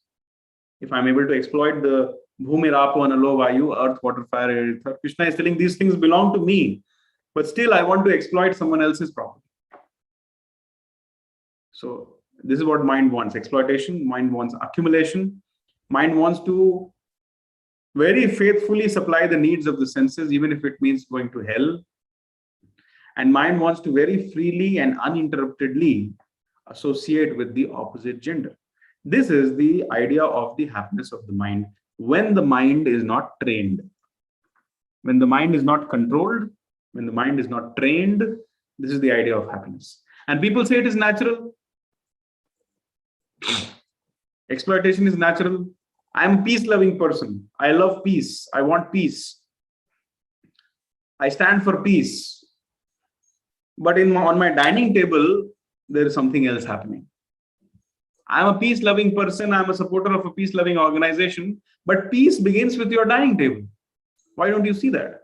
if I'm able to exploit the Bhumi, Rapo, Analo, Vayu, earth, water, fire, air, ether, Krishna is telling these things belong to me, but still I want to exploit someone else's property. So this is what mind wants: exploitation, mind wants accumulation, mind wants to very faithfully supply the needs of the senses, even if it means going to hell. And mind wants to very freely and uninterruptedly associate with the opposite gender. This is the idea of the happiness of the mind when the mind is not trained. When the mind is not controlled, when the mind is not trained, this is the idea of happiness. And people say it is natural. Exploitation is natural. I am a peace-loving person. I love peace. I want peace. I stand for peace. But on my dining table, there is something else happening. I'm a peace-loving person. I'm a supporter of a peace-loving organization. But peace begins with your dining table. Why don't you see that?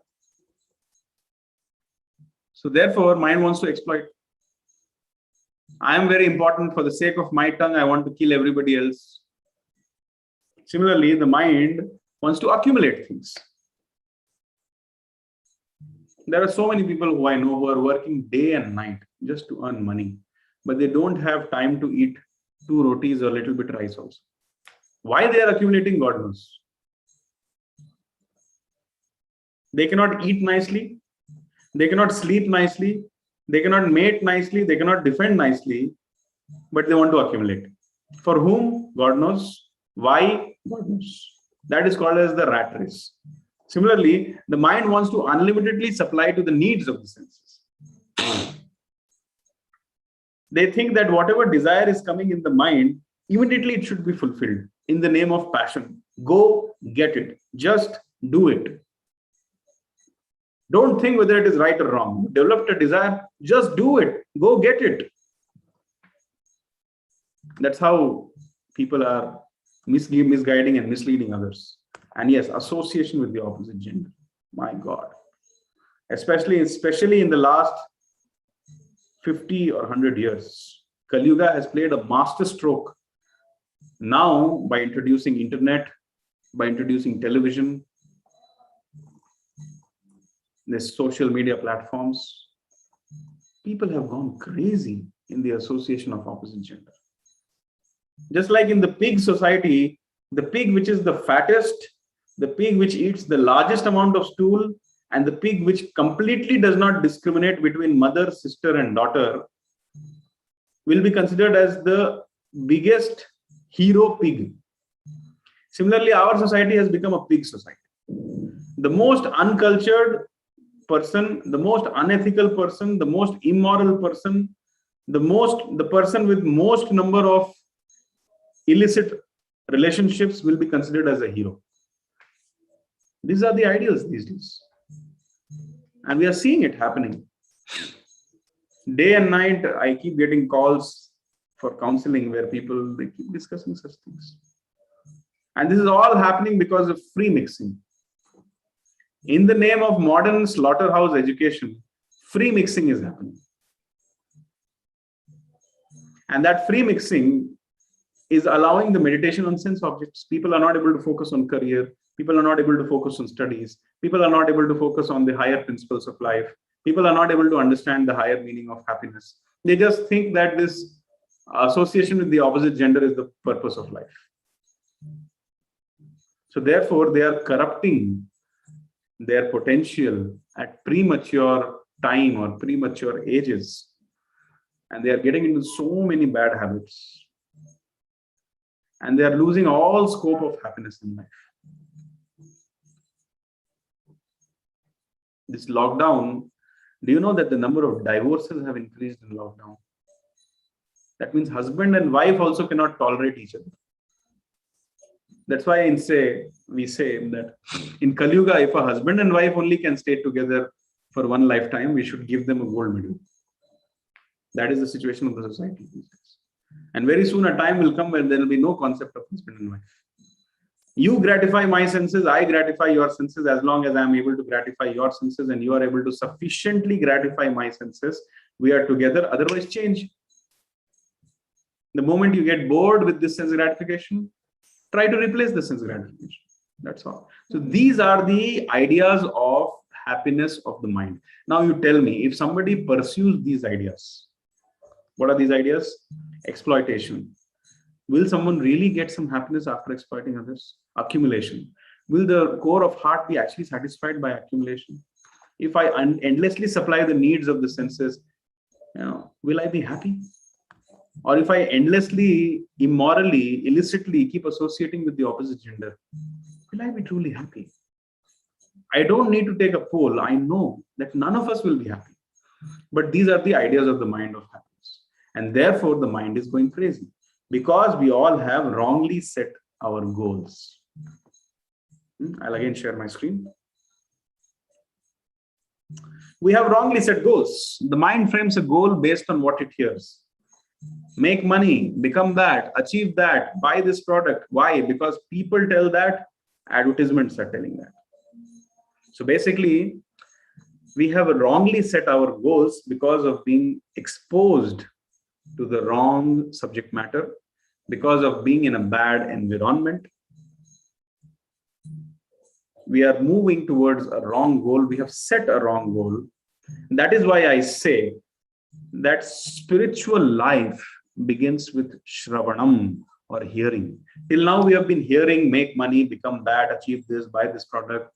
So therefore, mind wants to exploit. I am very important. For the sake of my tongue, I want to kill everybody else. Similarly, the mind wants to accumulate things. There are so many people who I know who are working day and night just to earn money, but they don't have time to eat 2 rotis or a little bit rice also. Why they are accumulating, God knows. They cannot eat nicely. They cannot sleep nicely. They cannot mate nicely. They cannot defend nicely, but they want to accumulate. For whom? God knows. Why? God knows. That is called as the rat race. Similarly, the mind wants to unlimitedly supply to the needs of the senses. They think that whatever desire is coming in the mind, immediately it should be fulfilled in the name of passion. Go get it. Just do it. Don't think whether it is right or wrong. You developed a desire, just do it. Go get it. That's how people are misguiding and misleading others. And yes, association with the opposite gender. My God. Especially in the last 50 or 100 years, Kali Yuga has played a master stroke. Now, by introducing internet, by introducing television, the social media platforms, people have gone crazy in the association of opposite gender. Just like in the pig society, the pig which is the fattest, the pig which eats the largest amount of stool, and the pig which completely does not discriminate between mother, sister, and daughter will be considered as the biggest hero pig. Similarly, our society has become a pig society. The most uncultured person, the most unethical person, the most immoral person, the person with most number of illicit relationships will be considered as a hero. These are the ideals these days. And we are seeing it happening. Day and night, I keep getting calls for counseling where they keep discussing such things. And this is all happening because of free mixing. In the name of modern slaughterhouse education, free mixing is happening. And that free mixing is allowing the meditation on sense objects. People are not able to focus on career. People are not able to focus on studies. People are not able to focus on the higher principles of life. People are not able to understand the higher meaning of happiness. They just think that this association with the opposite gender is the purpose of life. So therefore, they are corrupting their potential at premature time or premature ages. And they are getting into so many bad habits. And they are losing all scope of happiness in life. This lockdown, do you know that the number of divorces have increased in lockdown? That means husband and wife also cannot tolerate each other. That's why we say that in Kali Yuga, if a husband and wife only can stay together for one lifetime, we should give them a gold medal. That is the situation of the society these days. And very soon a time will come when there will be no concept of husband and wife. You gratify my senses, I gratify your senses. As long as I am able to gratify your senses and you are able to sufficiently gratify my senses, we are together. Otherwise, change. The moment you get bored with this sense gratification, try to replace the sense gratification. That's all. So these are the ideas of happiness of the mind. Now you tell me, if somebody pursues these ideas, what are these ideas? Exploitation. Will someone really get some happiness after exploiting others? Accumulation. Will the core of heart be actually satisfied by accumulation? If I endlessly supply the needs of the senses, will I be happy? Or if I endlessly, immorally, illicitly keep associating with the opposite gender, will I be truly happy? I don't need to take a poll. I know that none of us will be happy. But these are the ideas of the mind of happiness. And therefore, the mind is going crazy. Because we all have wrongly set our goals. I'll again share my screen. We have wrongly set goals. The mind frames a goal based on what it hears. Make money, become that, achieve that, buy this product. Why? Because people tell that, advertisements are telling that. So basically, we have wrongly set our goals because of being exposed to the wrong subject matter, because of being in a bad environment. We are moving towards a wrong goal. We have set a wrong goal. That is why I say that spiritual life begins with Shravanam, or hearing. Till now, we have been hearing, make money, become that, achieve this, buy this product,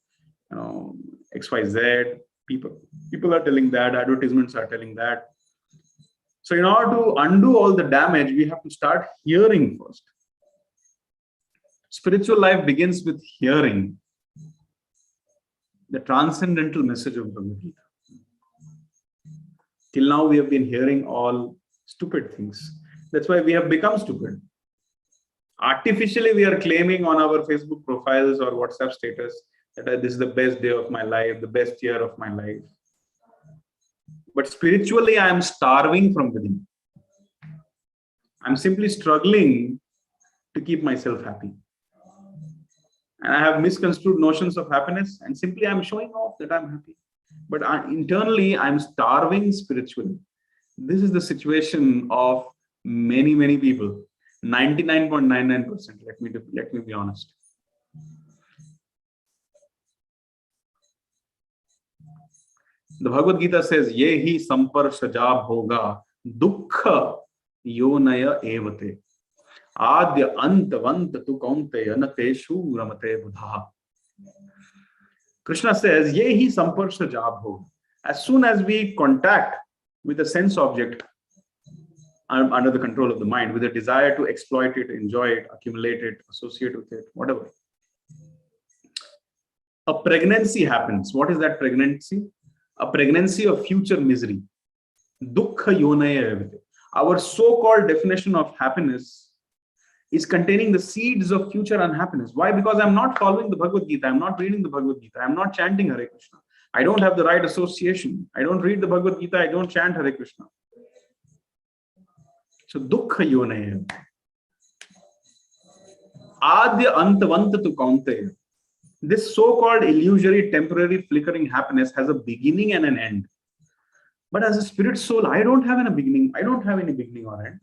XYZ. People are telling that, advertisements are telling that. So in order to undo all the damage, we have to start hearing first. Spiritual life begins with hearing the transcendental message of Bhagavad Gita. Till now, we have been hearing all stupid things. That's why we have become stupid. Artificially, we are claiming on our Facebook profiles or WhatsApp status that this is the best day of my life, the best year of my life. But spiritually, I am starving from within. I'm simply struggling to keep myself happy. And I have misconstrued notions of happiness, and simply I'm showing off that I'm happy. But internally, I'm starving spiritually. This is the situation of many people. 99.99%. Let me be honest. The Bhagavad Gita says, "Yehi samparshajab hoga dukkha yonaya evate adya antavanta tu kaunteya na teshu ramate buddha." Krishna says, "Yehi samparshajab hoga." As soon as we contact with a sense object under the control of the mind, with a desire to exploit it, enjoy it, accumulate it, associate with it, whatever, a pregnancy happens. What is that pregnancy? A pregnancy of future misery. Dukkha yonaya evate. Our so-called definition of happiness is containing the seeds of future unhappiness. Why? Because I'm not following the Bhagavad Gita. I'm not reading the Bhagavad Gita. I'm not chanting Hare Krishna. I don't have the right association. I don't read the Bhagavad Gita. I don't chant Hare Krishna. So dukkha yonaya. Adya antavanta tu kaunteya. This so-called illusory, temporary, flickering happiness has a beginning and an end. But as a spirit soul, I don't have any beginning. I don't have any beginning or end.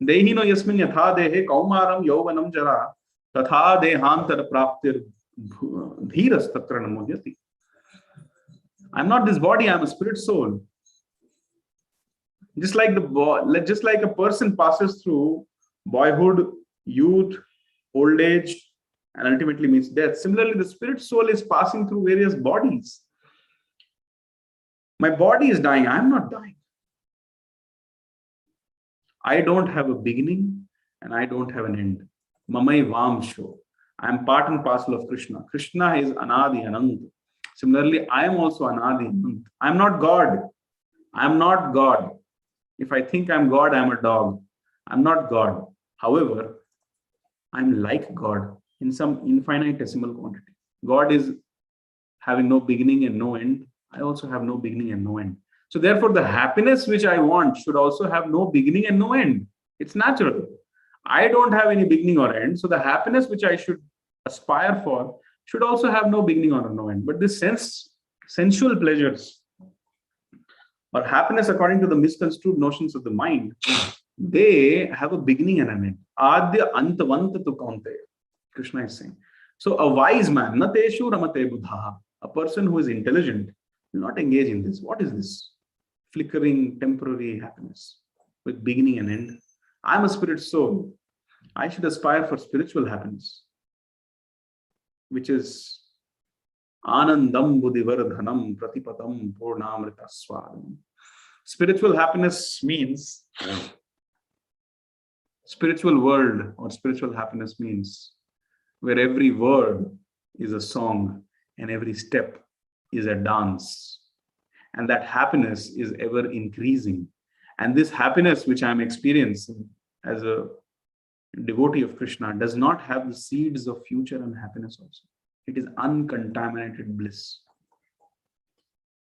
Dehi no yasmin yatha dehe kaumaram yauvanam jara tatha dehantar praptir dhiras tatra namodyati. I'm not this body. I'm a spirit soul. Just like a person passes through boyhood, youth, old age, and ultimately meets death. Similarly, the spirit soul is passing through various bodies. My body is dying. I'm not dying. I don't have a beginning and I don't have an end. Mamai Vamsho. I am part and parcel of Krishna. Krishna is Anadi Anant. Similarly, I am also Anadi Anant. I am not God. I am not God. If I think I'm God, I'm a dog. I'm not God. However, I'm like God in some infinitesimal quantity. God is having no beginning and no end. I also have no beginning and no end. So therefore, the happiness which I want should also have no beginning and no end. It's natural. I don't have any beginning or end. So the happiness which I should aspire for should also have no beginning or no end. But this sensual pleasures or happiness, according to the misconstrued notions of the mind, they have a beginning and an end. Adya antavanta tu kaunteya. Krishna is saying. So a wise man, na teshu ramate buddha, a person who is intelligent, will not engage in this. What is this? Flickering, temporary happiness with beginning and end. I'm a spirit soul. I should aspire for spiritual happiness, which is anandam buddhivardhanam pratipatam purnamrita swadam. Spiritual happiness means, spiritual world or spiritual happiness means where every word is a song and every step is a dance. And that happiness is ever increasing. And this happiness which I'm experiencing as a devotee of Krishna does not have the seeds of future unhappiness also. It is uncontaminated bliss.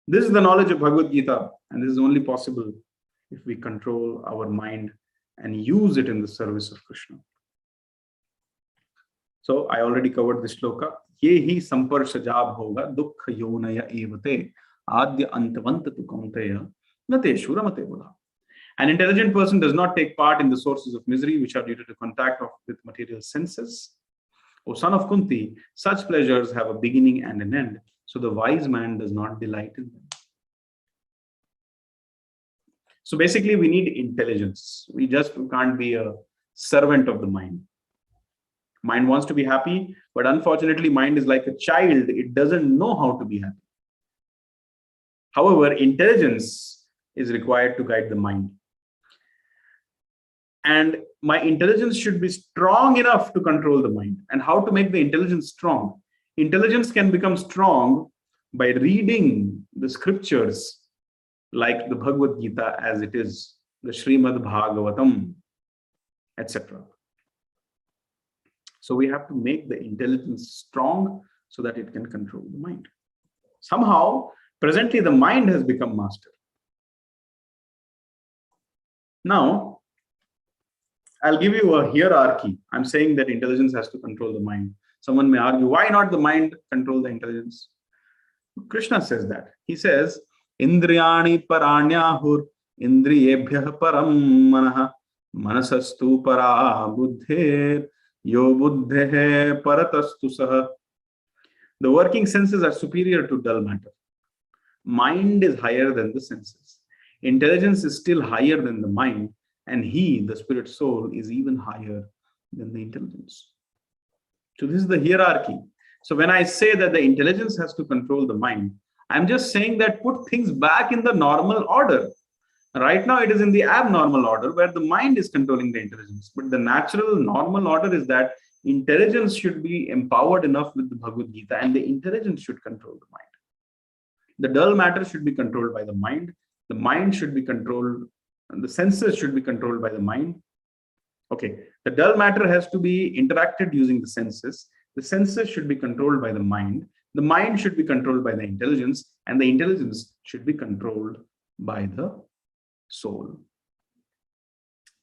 This is the knowledge of Bhagavad Gita, and this is only possible if we control our mind and use it in the service of Krishna. So I already covered this shloka. Ye hi samparshajab hoga dukkha yonaya evate adya antavanta tu kaunteya nate shuramate buddha. An intelligent person does not take part in the sources of misery which are due to the contact with material senses. O son of Kunti, such pleasures have a beginning and an end, so the wise man does not delight in them. So basically, we need intelligence. We just can't be a servant of the mind. Mind wants to be happy, but unfortunately, mind is like a child. It doesn't know how to be happy. However, intelligence is required to guide the mind. And my intelligence should be strong enough to control the mind. And how to make the intelligence strong? Intelligence can become strong by reading the scriptures like the Bhagavad Gita as it is, the Srimad Bhagavatam, etc. So we have to make the intelligence strong so that it can control the mind. Somehow, presently the mind has become master. Now, I'll give you a hierarchy. I'm saying that intelligence has to control the mind. Someone may argue, why not the mind control the intelligence? Krishna says that. He says, Indriyani paranyahur indriyebhyah param manah manasastu para buddher yo buddhe paratastu saha. The working senses are superior to dull matter. Mind is higher than the senses. Intelligence is still higher than the mind, and he, the spirit soul, is even higher than the intelligence. So this is the hierarchy. So when I say that the intelligence has to control the mind, I'm just saying that put things back in the normal order. Right now it is in the abnormal order where the mind is controlling the intelligence. But the natural normal order is that intelligence should be empowered enough with the Bhagavad Gita, and the intelligence should control the mind. The dull matter should be controlled by the mind. The mind should be controlled, and the senses should be controlled by the mind. Okay, the dull matter has to be interacted using the senses. The senses should be controlled by the mind. The mind should be controlled by the intelligence, and the intelligence should be controlled by the soul.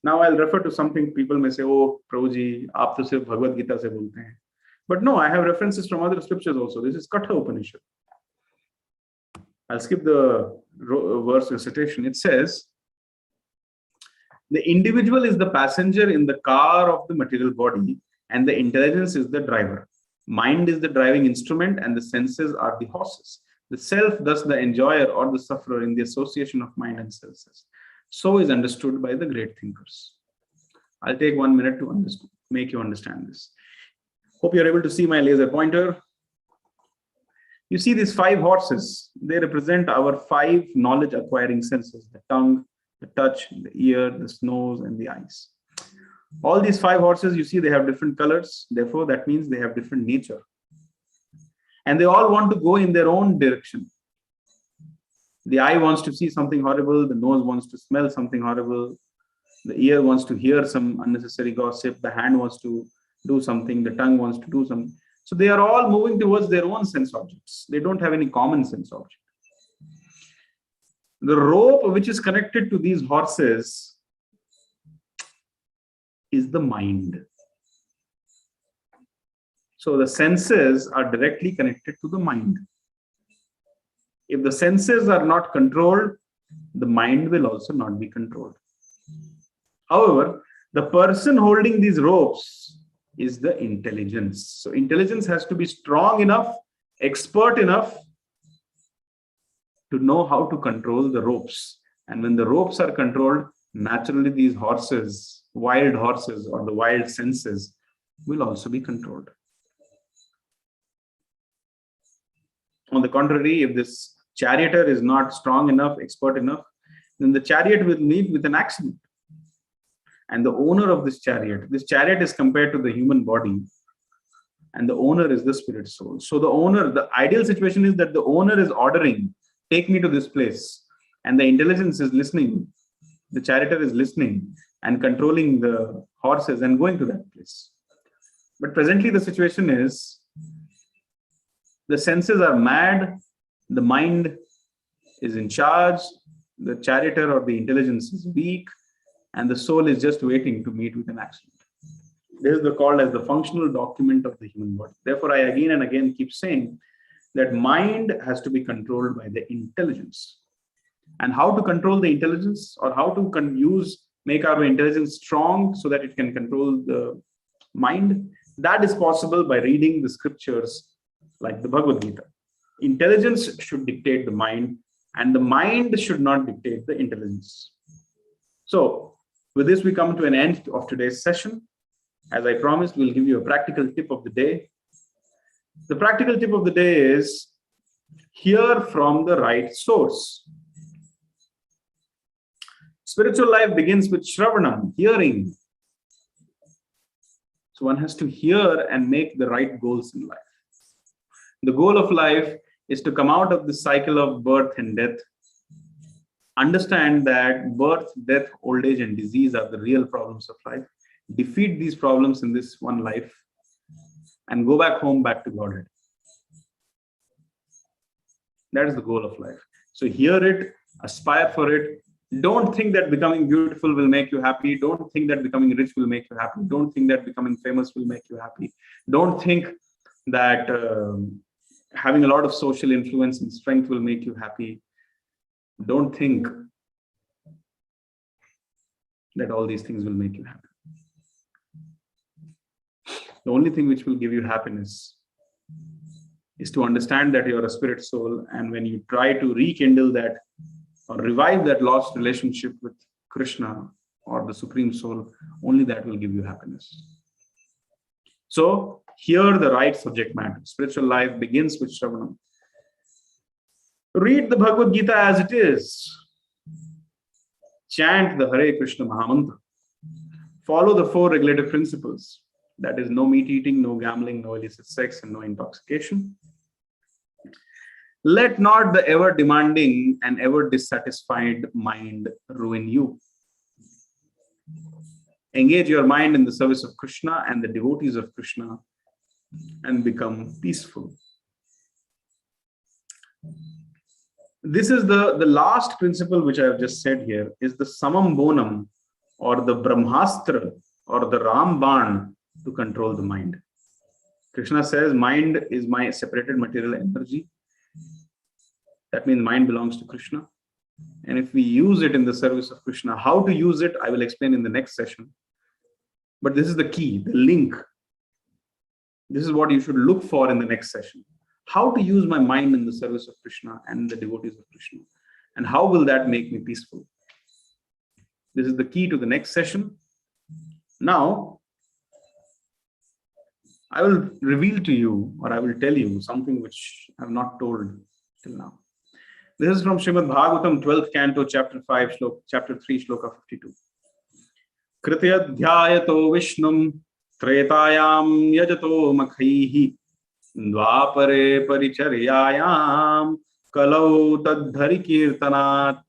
Now I'll refer to something. People may say, oh, Prabhuji, aap to sirf Bhagavad Gita se bolte hain. But no, I have references from other scriptures also. This is Katha Upanishad. I'll skip the verse recitation. It says, the individual is the passenger in the car of the material body, and the intelligence is the driver. Mind is the driving instrument, and the senses are the horses. The self, thus the enjoyer or the sufferer in the association of mind and senses. So is understood by the great thinkers. I'll take 1 minute to make you understand this. Hope you're able to see my laser pointer. You see these 5 horses. They represent our 5 knowledge acquiring senses: the tongue, the touch, the ear, the nose, and the eyes. All these 5 horses, you see, they have different colors. Therefore, that means they have different nature. And they all want to go in their own direction. The eye wants to see something horrible. The nose wants to smell something horrible. The ear wants to hear some unnecessary gossip. The hand wants to do something. The tongue wants to do something. So they are all moving towards their own sense objects. They don't have any common sense object. The rope which is connected to these horses is the mind. So the senses are directly connected to the mind. If the senses are not controlled, the mind will also not be controlled. However, the person holding these ropes is the intelligence. So intelligence has to be strong enough, expert enough to know how to control the ropes. And when the ropes are controlled, naturally these horses, wild horses or the wild senses will also be controlled. On the contrary, if this charioteer is not strong enough, expert enough, then the chariot will meet with an accident. And the owner of this chariot is compared to the human body, and the owner is the spirit soul. So the owner, the ideal situation is that the owner is ordering, take me to this place, and the intelligence is listening. The charioteer is listening and controlling the horses and going to that place. But presently the situation is the senses are mad, the mind is in charge, the charioteer or the intelligence is weak, and the soul is just waiting to meet with an accident. This is called as the functional document of the human body. Therefore, I again and again keep saying that mind has to be controlled by the intelligence. And how to control the intelligence, or how to make our intelligence strong so that it can control the mind, that is possible by reading the scriptures like the Bhagavad Gita. Intelligence should dictate the mind, and the mind should not dictate the intelligence. So with this, we come to an end of today's session. As I promised, we'll give you a practical tip of the day. The practical tip of the day is hear from the right source. Spiritual life begins with Shravanam, hearing. So one has to hear and make the right goals in life. The goal of life is to come out of the cycle of birth and death. Understand that birth, death, old age, and disease are the real problems of life. Defeat these problems in this one life and go back home, back to Godhead. That is the goal of life. So hear it, aspire for it. Don't think that becoming beautiful will make you happy. Don't think that becoming rich will make you happy. Don't think that becoming famous will make you happy. Don't think that having a lot of social influence and strength will make you happy. Don't think that all these things will make you happy. The only thing which will give you happiness is to understand that you're a spirit soul, and when you try to rekindle that or revive that lost relationship with Krishna or the Supreme Soul, only that will give you happiness. So hear the right subject matter. Spiritual life begins with Shravanam. Read the Bhagavad Gita as it is. Chant the Hare Krishna Mahamantra. Follow the 4 regulative principles. That is, no meat eating, no gambling, no illicit sex, and no intoxication. Let not the ever demanding and ever dissatisfied mind ruin you. Engage your mind in the service of Krishna and the devotees of Krishna and become peaceful. This is the last principle which I have just said here, is the Samam Bonam, or the Brahmastra, or the Ramban to control the mind. Krishna says, mind is my separated material energy. That means mind belongs to Krishna. And if we use it in the service of Krishna, how to use it, I will explain in the next session. But this is the key, the link. This is what you should look for in the next session. How to use my mind in the service of Krishna and the devotees of Krishna. And how will that make me peaceful? This is the key to the next session. Now, I will reveal to you, or I will tell you something which I have not told till now. This is from Srimad Bhagavatam, 12th canto, chapter 5, chapter 3, shloka 52. Krityadhyayato Vishnum Tretayam Yajato Makhaihi Dvapare Paricharyayam Kalau Tadhari Kirtanat.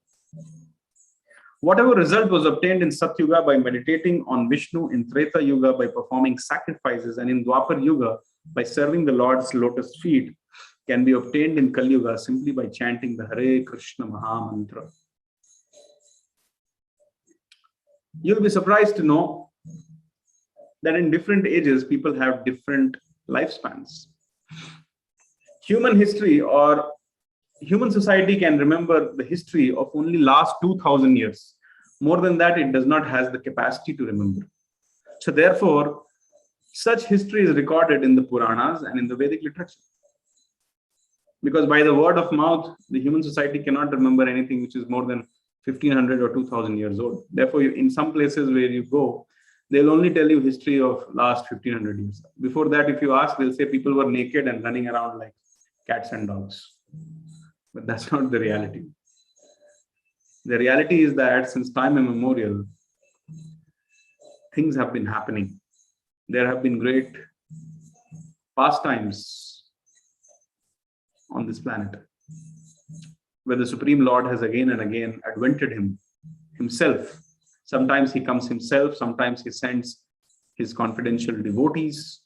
Whatever result was obtained in Satyuga by meditating on Vishnu, in Treta Yuga by performing sacrifices, and in Dwapar Yuga by serving the Lord's lotus feet, can be obtained in Kali Yuga simply by chanting the Hare Krishna Maha Mantra. You'll be surprised to know that in different ages, people have different lifespans. Human history or human society can remember the history of only last 2000 years. More than that, it does not have the capacity to remember. So therefore, such history is recorded in the Puranas and in the Vedic literature. Because by the word of mouth, the human society cannot remember anything which is more than 1500 or 2000 years old. Therefore, in some places where you go, they'll only tell you history of last 1500 years. Before that, if you ask, they'll say people were naked and running around like cats and dogs. But that's not the reality. The reality is that since time immemorial, things have been happening. There have been great pastimes on this planet, where the Supreme Lord has again and again advented himself. Sometimes he comes himself, sometimes he sends his confidential devotees,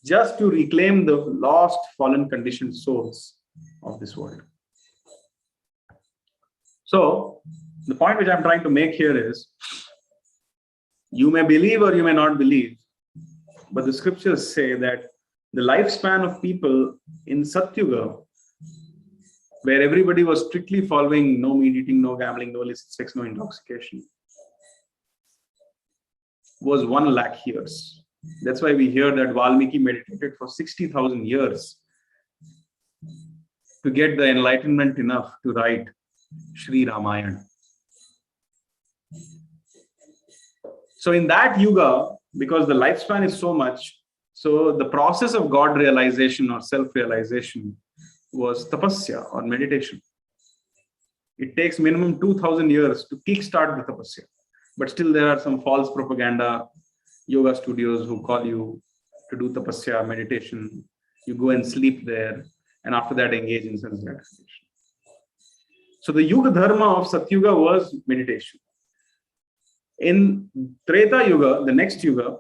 just to reclaim the lost, fallen, conditioned souls of this world. So the point which I'm trying to make here is, you may believe or you may not believe, but the scriptures say that the lifespan of people in Satyuga, where everybody was strictly following no meat eating, no gambling, no illicit sex, no intoxication, was 1 lakh years. That's why we hear that Valmiki meditated for 60,000 years to get the enlightenment enough to write Sri Ramayana. So in that yuga, because the lifespan is so much, so the process of God realization or self-realization was tapasya or meditation. It takes minimum 2,000 years to kickstart the tapasya. But still there are some false propaganda yoga studios who call you to do tapasya, meditation. You go and sleep there, and after that engage in sense gratification. So the yuga dharma of Satyuga was meditation. In Treta Yuga, the next yuga,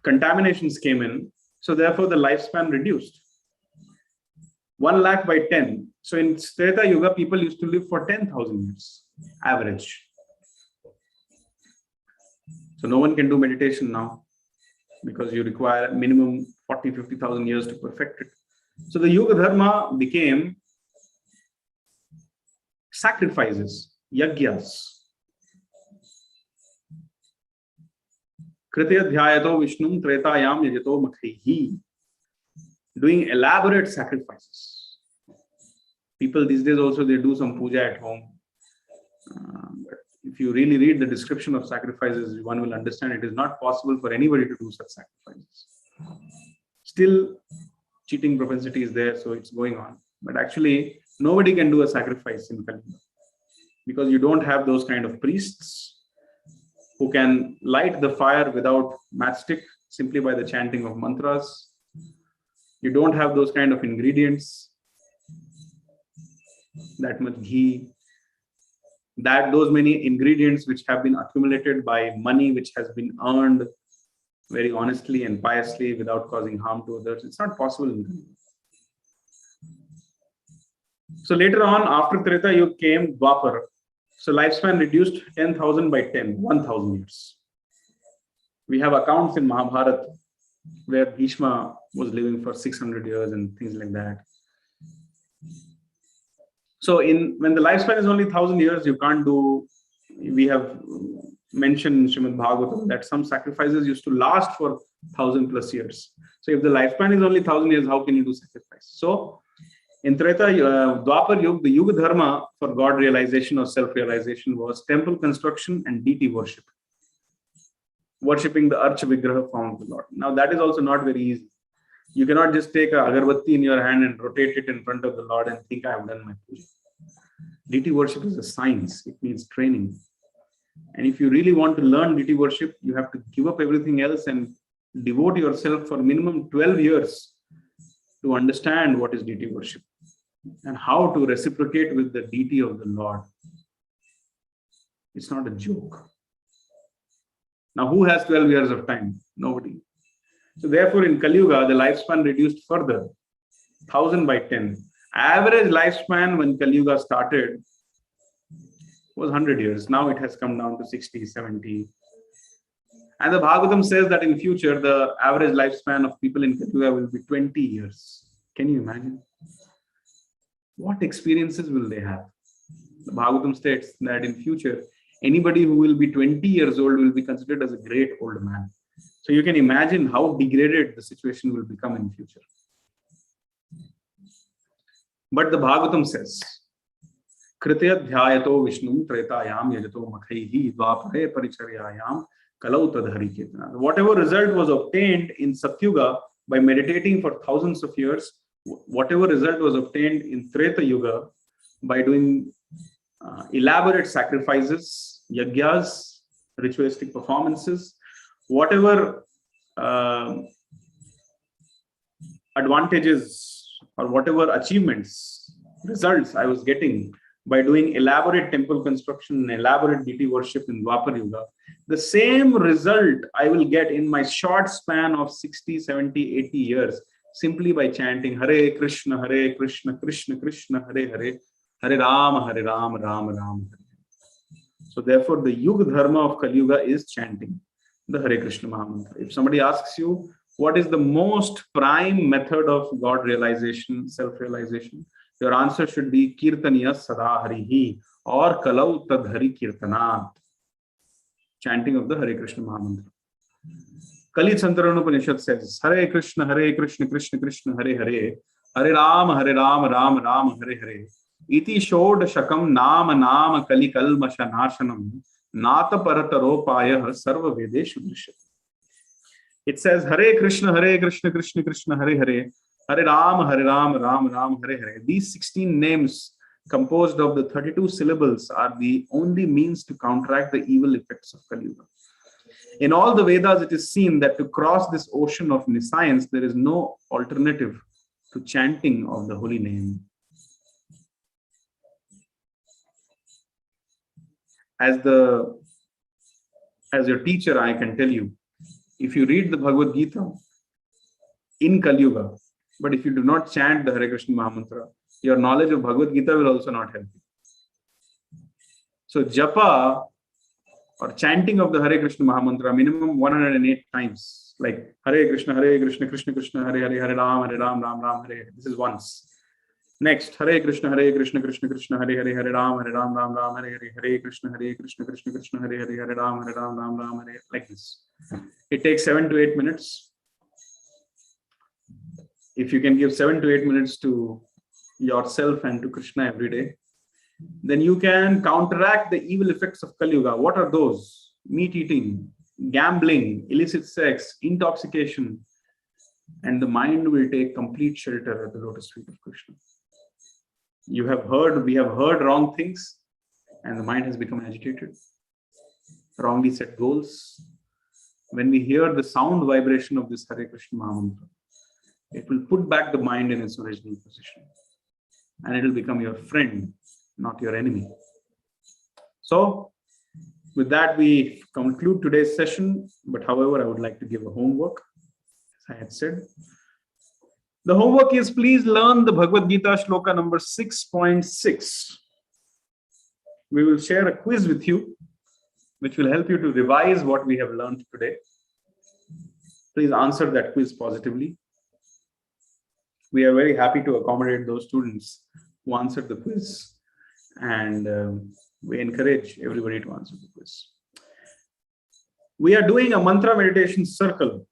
contaminations came in, so therefore the lifespan reduced. 1 lakh by 10. So in Treta Yuga, people used to live for 10,000 years, average. So no one can do meditation now because you require minimum 40, 50,000 years to perfect it. So the Yuga Dharma became sacrifices, yagyas. Kritya dhyayato Vishnum tretayam yajato makhihi. Doing elaborate sacrifices. People these days also, they do some puja at home. But if you really read the description of sacrifices, one will understand it is not possible for anybody to do such sacrifices. Still, cheating propensity is there, so it's going on. But actually, nobody can do a sacrifice in Kali Yuga because you don't have those kind of priests who can light the fire without matchstick simply by the chanting of mantras. You don't have those kind of ingredients, that much ghee, those many ingredients which have been accumulated by money which has been earned very honestly and piously without causing harm to others. It's not possible in Kali Yuga. So later on, after Treta Yuga came Dwapar. So lifespan reduced 10,000 by 10, 1,000 years. We have accounts in Mahabharata where Bhishma was living for 600 years and things like that. So when the lifespan is only 1,000 years, you can't do, we have mentioned in Srimad Bhagavatam that some sacrifices used to last for 1,000 plus years. So if the lifespan is only 1,000 years, how can you do sacrifice? So in Treta, Dwapar Yuga, the Yuga Dharma for God realization or self-realization was temple construction and deity worship. Worshipping the Archa Vigraha form of the Lord. Now that is also not very easy. You cannot just take a agarbatti in your hand and rotate it in front of the Lord and think I have done my puja. Deity worship is a science. It needs training. And if you really want to learn deity worship, you have to give up everything else and devote yourself for minimum 12 years to understand what is deity worship and how to reciprocate with the deity of the Lord. It's not a joke. Now, who has 12 years of time? Nobody. So therefore, in Kali Yuga, the lifespan reduced further, 1,000 by 10. Average lifespan when Kali Yuga started was 100 years. Now it has come down to 60, 70. And the Bhagavatam says that in future, the average lifespan of people in Kali Yuga will be 20 years. Can you imagine? What experiences will they have? The Bhagavatam states that in future, anybody who will be 20 years old will be considered as a great old man. So you can imagine how degraded the situation will become in future. But the Bhagavatam says, Kritya dhyayato Vishnum tretayam yajato makhaihi dvapare paricharyayam kalautadhari ketana. Whatever result was obtained in Satyuga by meditating for thousands of years, whatever result was obtained in Treta Yuga by doing elaborate sacrifices, yagyas, ritualistic performances, whatever advantages or whatever achievements, results I was getting by doing elaborate temple construction and elaborate deity worship in Dwapar Yuga, the same result I will get in my short span of 60, 70, 80 years simply by chanting Hare Krishna, Krishna Krishna, Hare Hare, Hare Ram, Ram Ram. So therefore, the Yuga Dharma of Kali Yuga is chanting the Hare Krishna Mahamantra. If somebody asks you, what is the most prime method of God realization, self-realization? Your answer should be Kirtaniya Sada Harihi or Kalau Tad Hari Kirtanat. Chanting of the Hare Krishna Mahamantra. Kali Santaran Upanishad says, Hare Krishna, Krishna Krishna, Hare Hare, Hare Ram, Ram Ram, Hare Hare. Iti Shod Shakam Nama Kali Kalmasha Nashanam Nata Parataropaya Sarva Vedeshu Drishyate. It says Hare Krishna, Krishna Krishna, Hare Hare, Hare Ram, Ram Ram, Hare Hare. These 16 names composed of the 32 syllables are the only means to counteract the evil effects of Kali Yuga. In all the Vedas, it is seen that to cross this ocean of nescience, there is no alternative to chanting of the holy name. As your teacher, I can tell you, if you read the Bhagavad Gita in Kali Yuga, but if you do not chant the Hare Krishna Mahamantra, your knowledge of Bhagavad Gita will also not help you. So japa or chanting of the Hare Krishna Mahamantra minimum 108 times, like Hare Krishna, Krishna Krishna, Hare Hare, Hare Ram, Ram Ram, Hare Hare. This is once. Next, Hare Krishna, Krishna Krishna, Hare Hare, Hare Ram, Ram, Hare Hare, Hare Krishna, Krishna Krishna, Hare Hare, Hare Ram, Ram, Hare, like this. It takes 7 to 8 minutes. If you can give 7 to 8 minutes to yourself and to Krishna every day, then you can counteract the evil effects of Kali Yuga. What are those? Meat eating, gambling, illicit sex, intoxication, and the mind will take complete shelter at the lotus feet of Krishna. We have heard wrong things, and the mind has become agitated. Wrongly set goals. When we hear the sound vibration of this Hare Krishna Mahamantra, it will put back the mind in its original position, and it will become your friend, not your enemy. So, with that, we conclude today's session. But however, I would like to give a homework, as I had said. The homework is, please learn the Bhagavad Gita shloka number 6.6. We will share a quiz with you, which will help you to revise what we have learned today. Please answer that quiz positively. We are very happy to accommodate those students who answered the quiz, and we encourage everybody to answer the quiz. We are doing a mantra meditation circle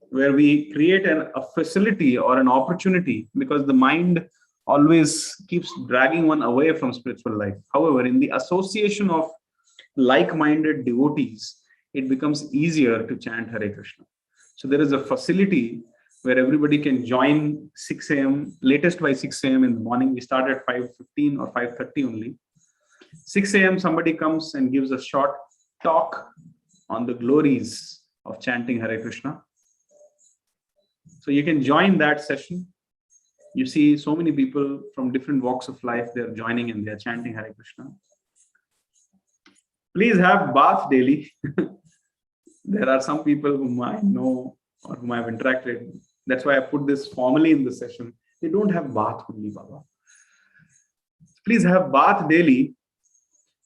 where we create a facility or an opportunity, because the mind always keeps dragging one away from spiritual life. However, in the association of like-minded devotees, it becomes easier to chant Hare Krishna. So there is a facility where everybody can join 6 a.m., latest by 6 a.m. in the morning. We start at 5:15 or 5:30 only. 6 a.m. somebody comes and gives a short talk on the glories of chanting Hare Krishna. So you can join that session. You see so many people from different walks of life, they're joining and they're chanting Hare Krishna. Please have bath daily. There are some people whom I know or whom I've interacted. That's why I put this formally in the session. They don't have bath only, Baba. Please have bath daily.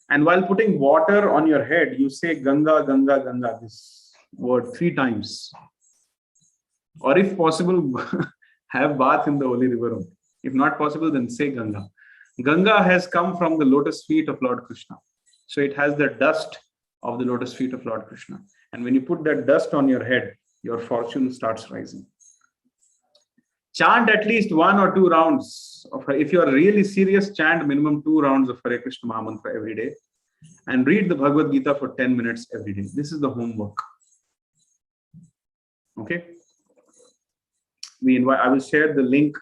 And while putting water on your head, you say Ganga, Ganga, Ganga, this word 3 times. Or if possible, have bath in the holy river. If not possible, then say Ganga. Ganga has come from the lotus feet of Lord Krishna. So it has the dust of the lotus feet of Lord Krishna. And when you put that dust on your head, your fortune starts rising. Chant at least 1 or 2 rounds. If you are really serious, chant minimum 2 rounds of Hare Krishna Mahamantra every day. And read the Bhagavad Gita for 10 minutes every day. This is the homework. Okay? I will share the link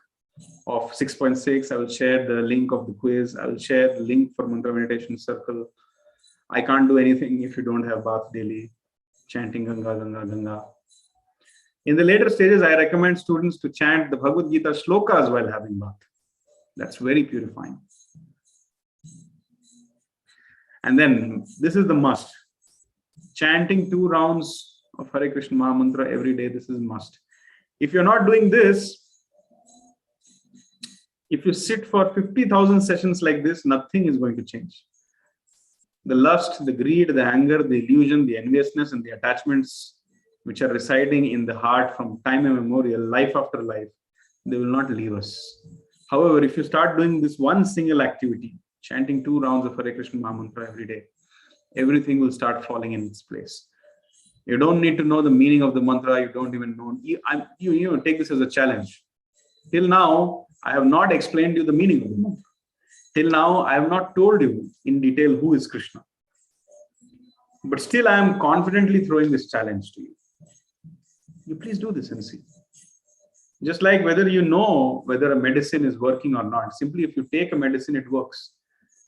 of 6.6. I will share the link of the quiz. I will share the link for Mantra Meditation Circle. I can't do anything if you don't have bath daily, chanting Ganga, Ganga, Ganga. In the later stages, I recommend students to chant the Bhagavad Gita shlokas while having bath. That's very purifying. And then, this is the must. Chanting 2 rounds of Hare Krishna Mahamantra every day, this is must. If you're not doing this, If you sit for 50,000 sessions like this, nothing is going to change. The lust, the greed, the anger, the illusion, the enviousness, and the attachments which are residing in the heart from time immemorial, life after life, they will not leave us. However, if you start doing this one single activity, chanting 2 rounds of Hare Krishna Mahamantra every day, everything will start falling in its place. You don't need to know the meaning of the mantra. You don't even know. You take this as a challenge. Till now, I have not explained you the meaning of the mantra. Till now, I have not told you in detail who is Krishna. But still, I am confidently throwing this challenge to you. You please do this and see. Just like whether you know whether a medicine is working or not. Simply, if you take a medicine, it works.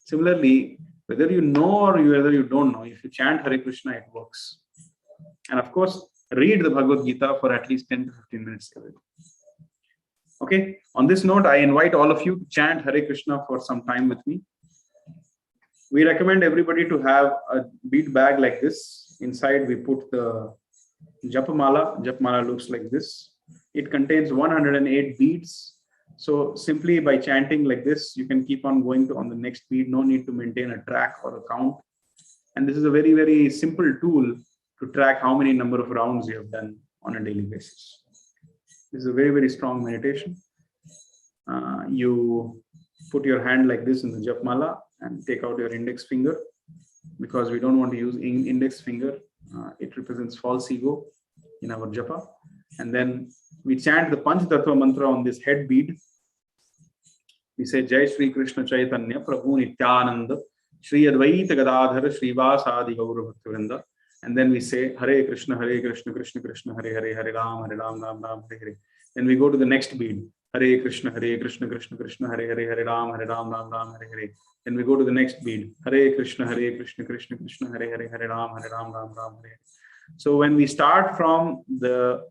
Similarly, whether you know or whether you don't know, if you chant Hare Krishna, it works. And of course, read the Bhagavad Gita for at least 10 to 15 minutes every day. Okay, on this note, I invite all of you to chant Hare Krishna for some time with me. We recommend everybody to have a bead bag like this. Inside, we put the Japamala. Japamala looks like this. It contains 108 beads. So simply by chanting like this, you can keep on going on the next bead. No need to maintain a track or a count. And this is a very, very simple tool to track how many number of rounds you have done on a daily basis. This is a very, very strong meditation. You put your hand like this in the Japmala and take out your index finger, because we don't want to use index finger. It represents false ego in our japa. And then we chant the Panch Tattva mantra on this head bead. We say Jai Shri Krishna Chaitanya Prabhu Nityananda Shri Advaita Gadadhara Srivasadi Gaura Bhaktivinoda. And then we say Hare Krishna Krishna Krishna Hare Hare Hare Ram Ram Ram Hare Hare. Then we go to the next bead. Hare Krishna Krishna Krishna Hare Hare Hare Ram Ram Ram Hare Hare. Then we go to the next bead. Hare Krishna Krishna Krishna Hare Hare Hare Ram Ram Ram Hare Hare. So when we start from the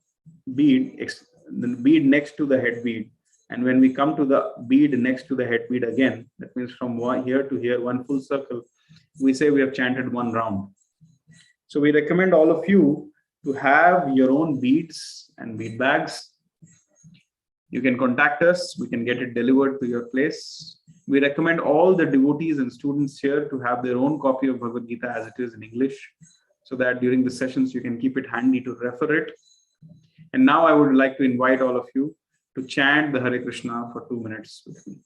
bead next to the head bead, and when we come to the bead next to the head bead again, that means from here to here, one full circle, we say we have chanted 1 round. So we recommend all of you to have your own beads and bead bags. You can contact us. We can get it delivered to your place. We recommend all the devotees and students here to have their own copy of Bhagavad Gita as it is in English, so that during the sessions you can keep it handy to refer it. And now I would like to invite all of you to chant the Hare Krishna for 2 minutes with me.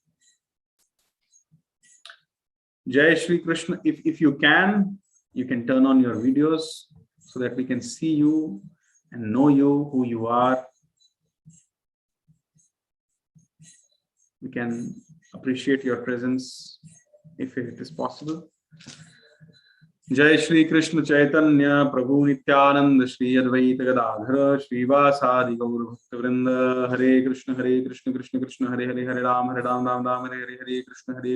Jai Shri Krishna. If you can turn on your videos so that we can see you and know you, who you are. We can appreciate your presence if it is possible. Jai Shri Krishna Chaitanya Prabhu Nityananda Shri Advaita Gadadhara Srivasadi Gaura Bhaktivinoda. Hare Krishna Krishna Krishna Hare Hare Hare Ram Ram Ram Hare Hare. Hare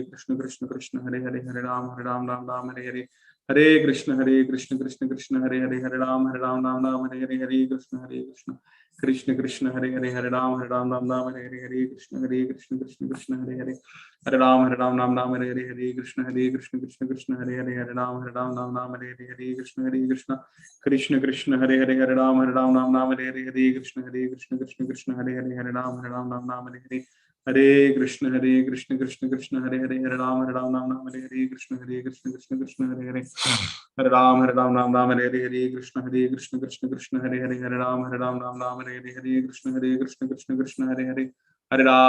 Krishna Krishna Krishna Hare Hare Hare Ram Ram Hare Hare. Hare Krishna Krishna Krishna Hare Hare Hare Ram Ram Hare Hare. Hare Krishna Krishna Krishna Hare Hare Hare Ram Ram Hare Hare. Hare Krishna Krishna Hare Hare Hare Ram Ram Hare Hare. Hare Krishna Krishna Hare Hare Hare Ram Ram Hare Hare. Hare Krishna Krishna Hare Hare Hare Ram Ram Hare Hare. Hare Krishna Krishna Hare Hare Hare Ram Ram Hare Hare. Hare Krishna Krishna Hare Hare Hare Ram Ram Hare Hare. Krishna Krishna Hare Hare Hare Ram Ram Hare Hare. Hare Krishna Krishna Hare Hare Hare Ram Ram Hare Hare. Hare Krishna Krishna Hare Hare Hare Ram Ram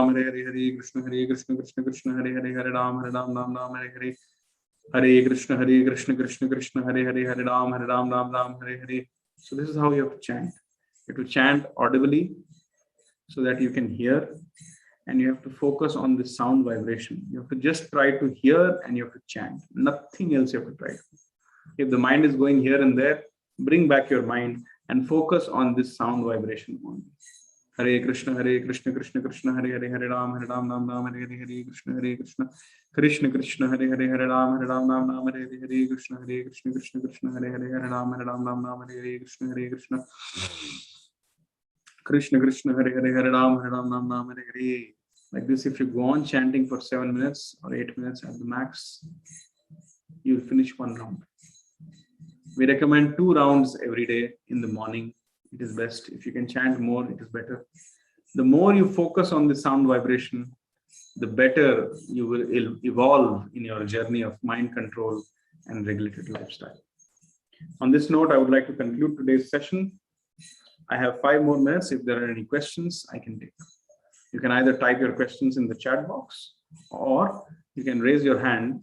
Hare Hare. Hare Krishna Krishna Hare Hare Hare Ram Ram Hare Hare. Hare Krishna Krishna Hare Hare Hare Ram Hare Hare. So this is how you have to chant. You have to chant audibly so that you can hear, and you have to focus on the sound vibration. You have to just try to hear and you have to chant. Nothing else you have to try. If the mind is going here and there, bring back your mind and focus on this sound vibration only. Hare Krishna Krishna Krishna Hare Hare Hare Ram Ram Hare Hare. Hare Krishna Krishna Krishna Hare Hare Hare Ram Ram Hare Hare. Hare Krishna Krishna Hare Hare Hare Ram Ram Hare Hare. Krishna Krishna Hare Hare Hare Ram Hare Hare. Like this, if you go on chanting for 7 minutes or 8 minutes at the max, you will finish 1 round. We recommend 2 rounds every day in the morning. It is best. If you can chant more, it is better. The more you focus on the sound vibration, the better you will evolve in your journey of mind control and regulated lifestyle. On this note, I would like to conclude today's session. I have 5 more minutes. If there are any questions, I can take. You can either type your questions in the chat box, or you can raise your hand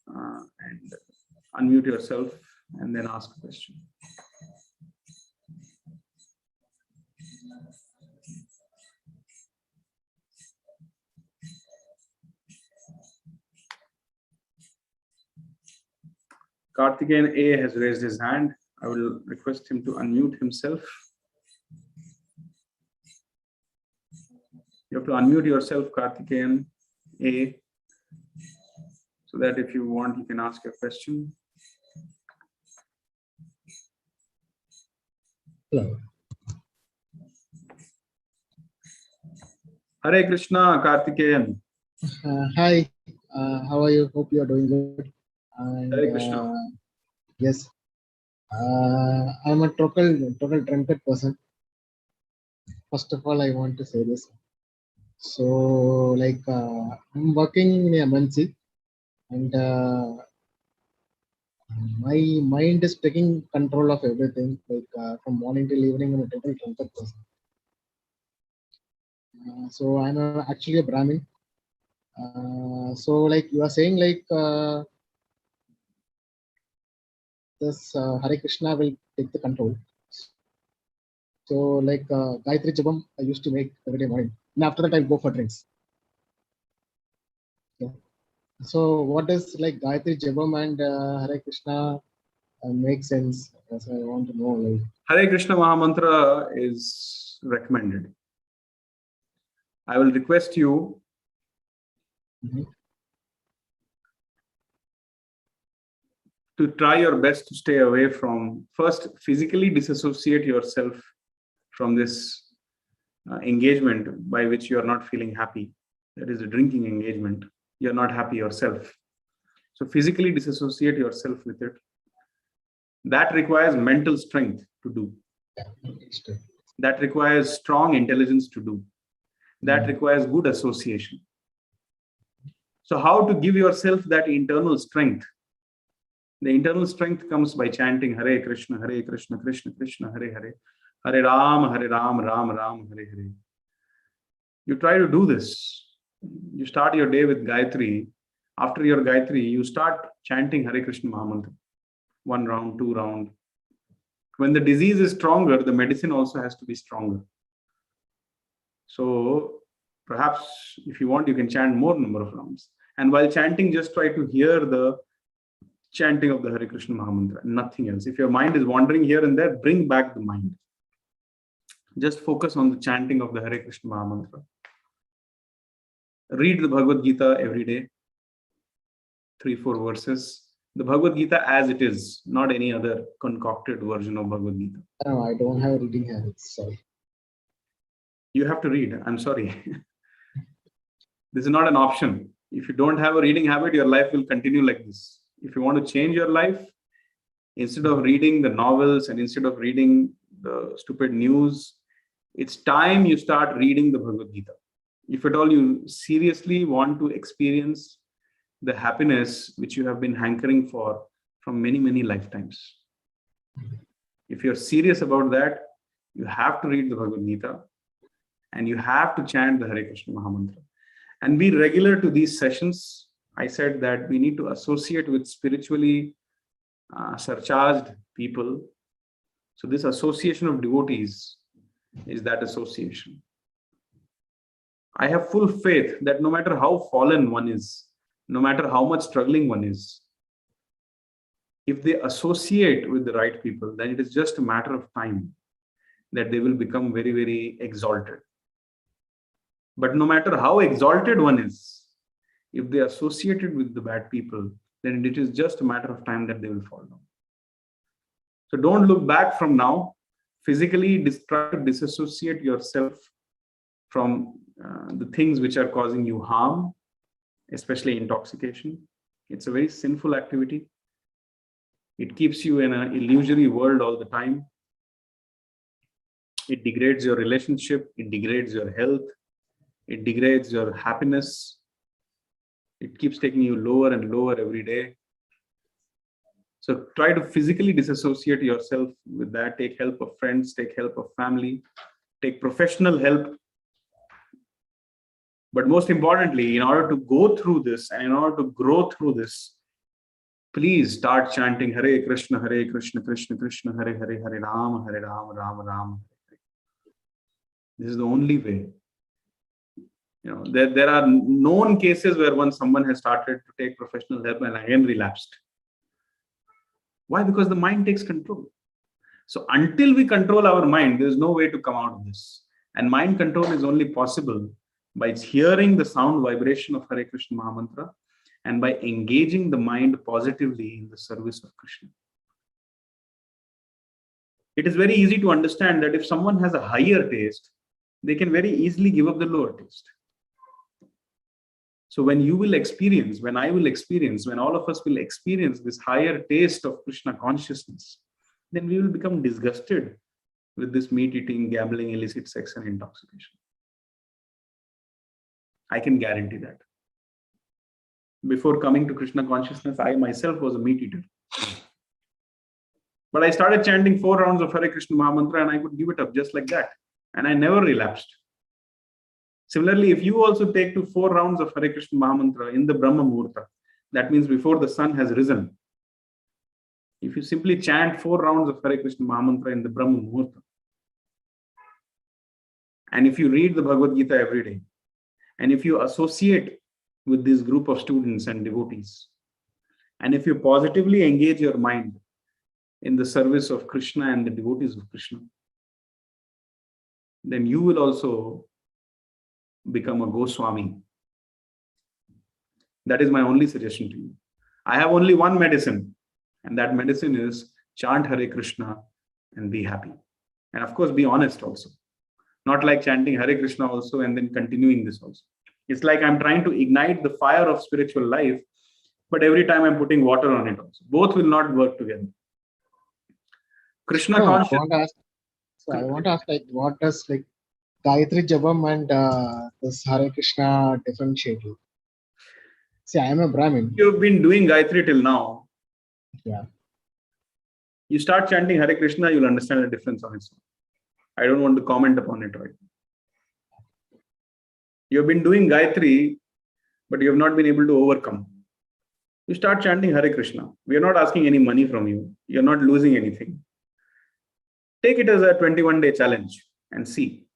and unmute yourself and then ask a question. Karthikeyan A has raised his hand. I will request him to unmute himself. You have to unmute yourself, Karthikeyan A, so that if you want, you can ask your question. Hello. Hare Krishna, Karthikeyan. Hi, how are you? Hope you are doing good. And, Hare Krishna. Yes, I'm a total drunkard person. First of all, I want to say this. So, like, I'm working in a MNC, and my mind is taking control of everything. Like from morning till evening, I'm a total drunkard person. So I'm actually a Brahmin. So, like you are saying, like this Hare Krishna will take the control. So, like Gayatri Jabam, I used to make every day morning, and after that, I'll go for drinks. Yeah. So, what does like Gayatri Jabam and Hare Krishna make sense? That's what I want to know. Like, Hare Krishna Mahamantra is recommended. I will request you to try your best to stay away from, first, physically disassociate yourself from this engagement by which you are not feeling happy. That is a drinking engagement. You're not happy yourself. So physically disassociate yourself with it. That requires mental strength to do. That requires strong intelligence to do. That requires good association. So how to give yourself that internal strength? The internal strength comes by chanting Hare Krishna, Krishna Krishna, Hare Hare, Hare Ram, Ram Ram, Hare Hare. You try to do this. You start your day with Gayatri. After your Gayatri, you start chanting Hare Krishna Mahamantra. 1 round, 2 round. When the disease is stronger, the medicine also has to be stronger. So perhaps if you want, you can chant more number of rounds. And while chanting, just try to hear the chanting of the Hare Krishna Mahamantra, nothing else. If your mind is wandering here and there, bring back the mind. Just focus on the chanting of the Hare Krishna Mahamantra. Read the Bhagavad Gita every day, 3-4 verses. The Bhagavad Gita as it is, not any other concocted version of Bhagavad Gita. No, I don't have reading habits. Sorry. You have to read. I'm sorry. This is not an option. If you don't have a reading habit, your life will continue like this. If you want to change your life, instead of reading the novels and instead of reading the stupid news, it's time you start reading the Bhagavad Gita. If at all you seriously want to experience the happiness which you have been hankering for from many, many lifetimes. If you're serious about that, you have to read the Bhagavad Gita and you have to chant the Hare Krishna Mahamantra and be regular to these sessions. I said that we need to associate with spiritually surcharged people. So this association of devotees is that association. I have full faith that no matter how fallen one is, no matter how much struggling one is, if they associate with the right people, then it is just a matter of time that they will become very, very exalted. But no matter how exalted one is, if they associated with the bad people, then it is just a matter of time that they will fall down. So don't look back from now. Physically try to disassociate yourself from the things which are causing you harm, especially intoxication. It's a very sinful activity. It keeps you in an illusory world all the time. It degrades your relationship. It degrades your health. It degrades your happiness. It keeps taking you lower and lower every day. So try to physically disassociate yourself with that. Take help of friends, take help of family, take professional help. But most importantly, in order to go through this and in order to grow through this, please start chanting Hare Krishna, Krishna Krishna, Hare Hare, Hare Rama, Rama Rama. This is the only way. You know, there are known cases where someone has started to take professional help and again relapsed. Why? Because the mind takes control. So until we control our mind, there is no way to come out of this. And mind control is only possible by hearing the sound vibration of Hare Krishna Mahamantra and by engaging the mind positively in the service of Krishna. It is very easy to understand that if someone has a higher taste, they can very easily give up the lower taste. So when you will experience, when I will experience, when all of us will experience this higher taste of Krishna consciousness, then we will become disgusted with this meat eating, gambling, illicit sex and intoxication. I can guarantee that. Before coming to Krishna consciousness, I myself was a meat eater. But I started chanting 4 rounds of Hare Krishna Mahamantra and I could give it up just like that. And I never relapsed. Similarly, if you also take to 4 rounds of Hare Krishna Mahamantra in the Brahma Muhurta, that means before the sun has risen. If you simply chant 4 rounds of Hare Krishna Mahamantra in the Brahma Muhurta, and if you read the Bhagavad Gita every day, and if you associate with this group of students and devotees, and if you positively engage your mind in the service of Krishna and the devotees of Krishna, then you will also become a Goswami. That is my only suggestion to you. I have only one medicine, and that medicine is chant Hare Krishna and be happy. And of course, be honest also. Not like chanting Hare Krishna also and then continuing this also. It's like I'm trying to ignite the fire of spiritual life, but every time I'm putting water on it also. Both will not work together. Krishna consciousness. I want to ask, like, what does like Gayatri Jabam and this Hare Krishna differentiate you? See, I am a Brahmin. You've been doing Gayatri till now. Yeah. You start chanting Hare Krishna, you'll understand the difference on its own. I don't want to comment upon it right now. You've been doing Gayatri, but you have not been able to overcome. You start chanting Hare Krishna. We are not asking any money from you. You're not losing anything. Take it as a 21-day challenge and see.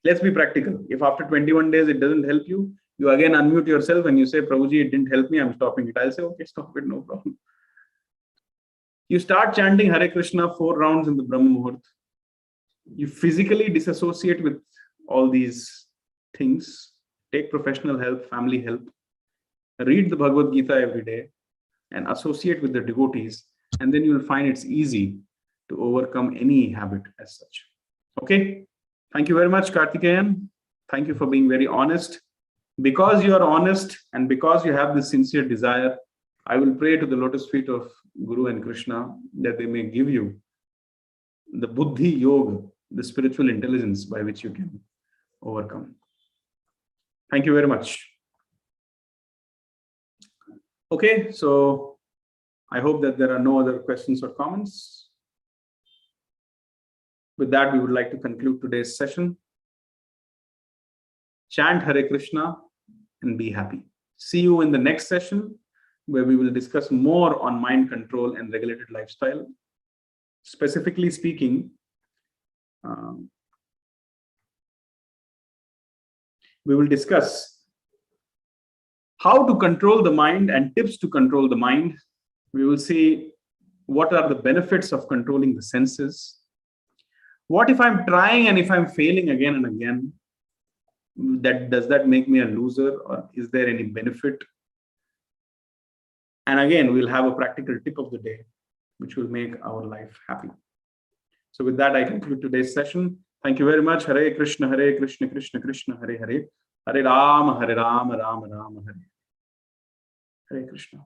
Let's be practical. If after 21 days it doesn't help you, you again unmute yourself and you say, Prabhuji, it didn't help me, I'm stopping it. I'll say, okay, stop it, no problem. You start chanting Hare Krishna 4 rounds in the Brahma Muhurta. You physically disassociate with all these things. Take professional help, family help. Read the Bhagavad Gita every day and associate with the devotees. And then you'll find it's easy to overcome any habit as such. Okay. Thank you very much, Karthikeyan. Thank you for being very honest. Because you are honest and because you have this sincere desire, I will pray to the lotus feet of Guru and Krishna that they may give you the Buddhi Yoga, the spiritual intelligence by which you can overcome. Thank you very much. Okay, so I hope that there are no other questions or comments. With that, we would like to conclude today's session. Chant Hare Krishna and be happy. See you in the next session where we will discuss more on mind control and regulated lifestyle. Specifically speaking, we will discuss how to control the mind and tips to control the mind. We will see what are the benefits of controlling the senses. What if I'm trying and if I'm failing again and again? Does that make me a loser, or is there any benefit? And again, we'll have a practical tip of the day, which will make our life happy. So with that, I conclude today's session. Thank you very much. Hare Krishna, Krishna Krishna, Hare Hare. Hare Rama, Rama Rama, Hare Hare Krishna.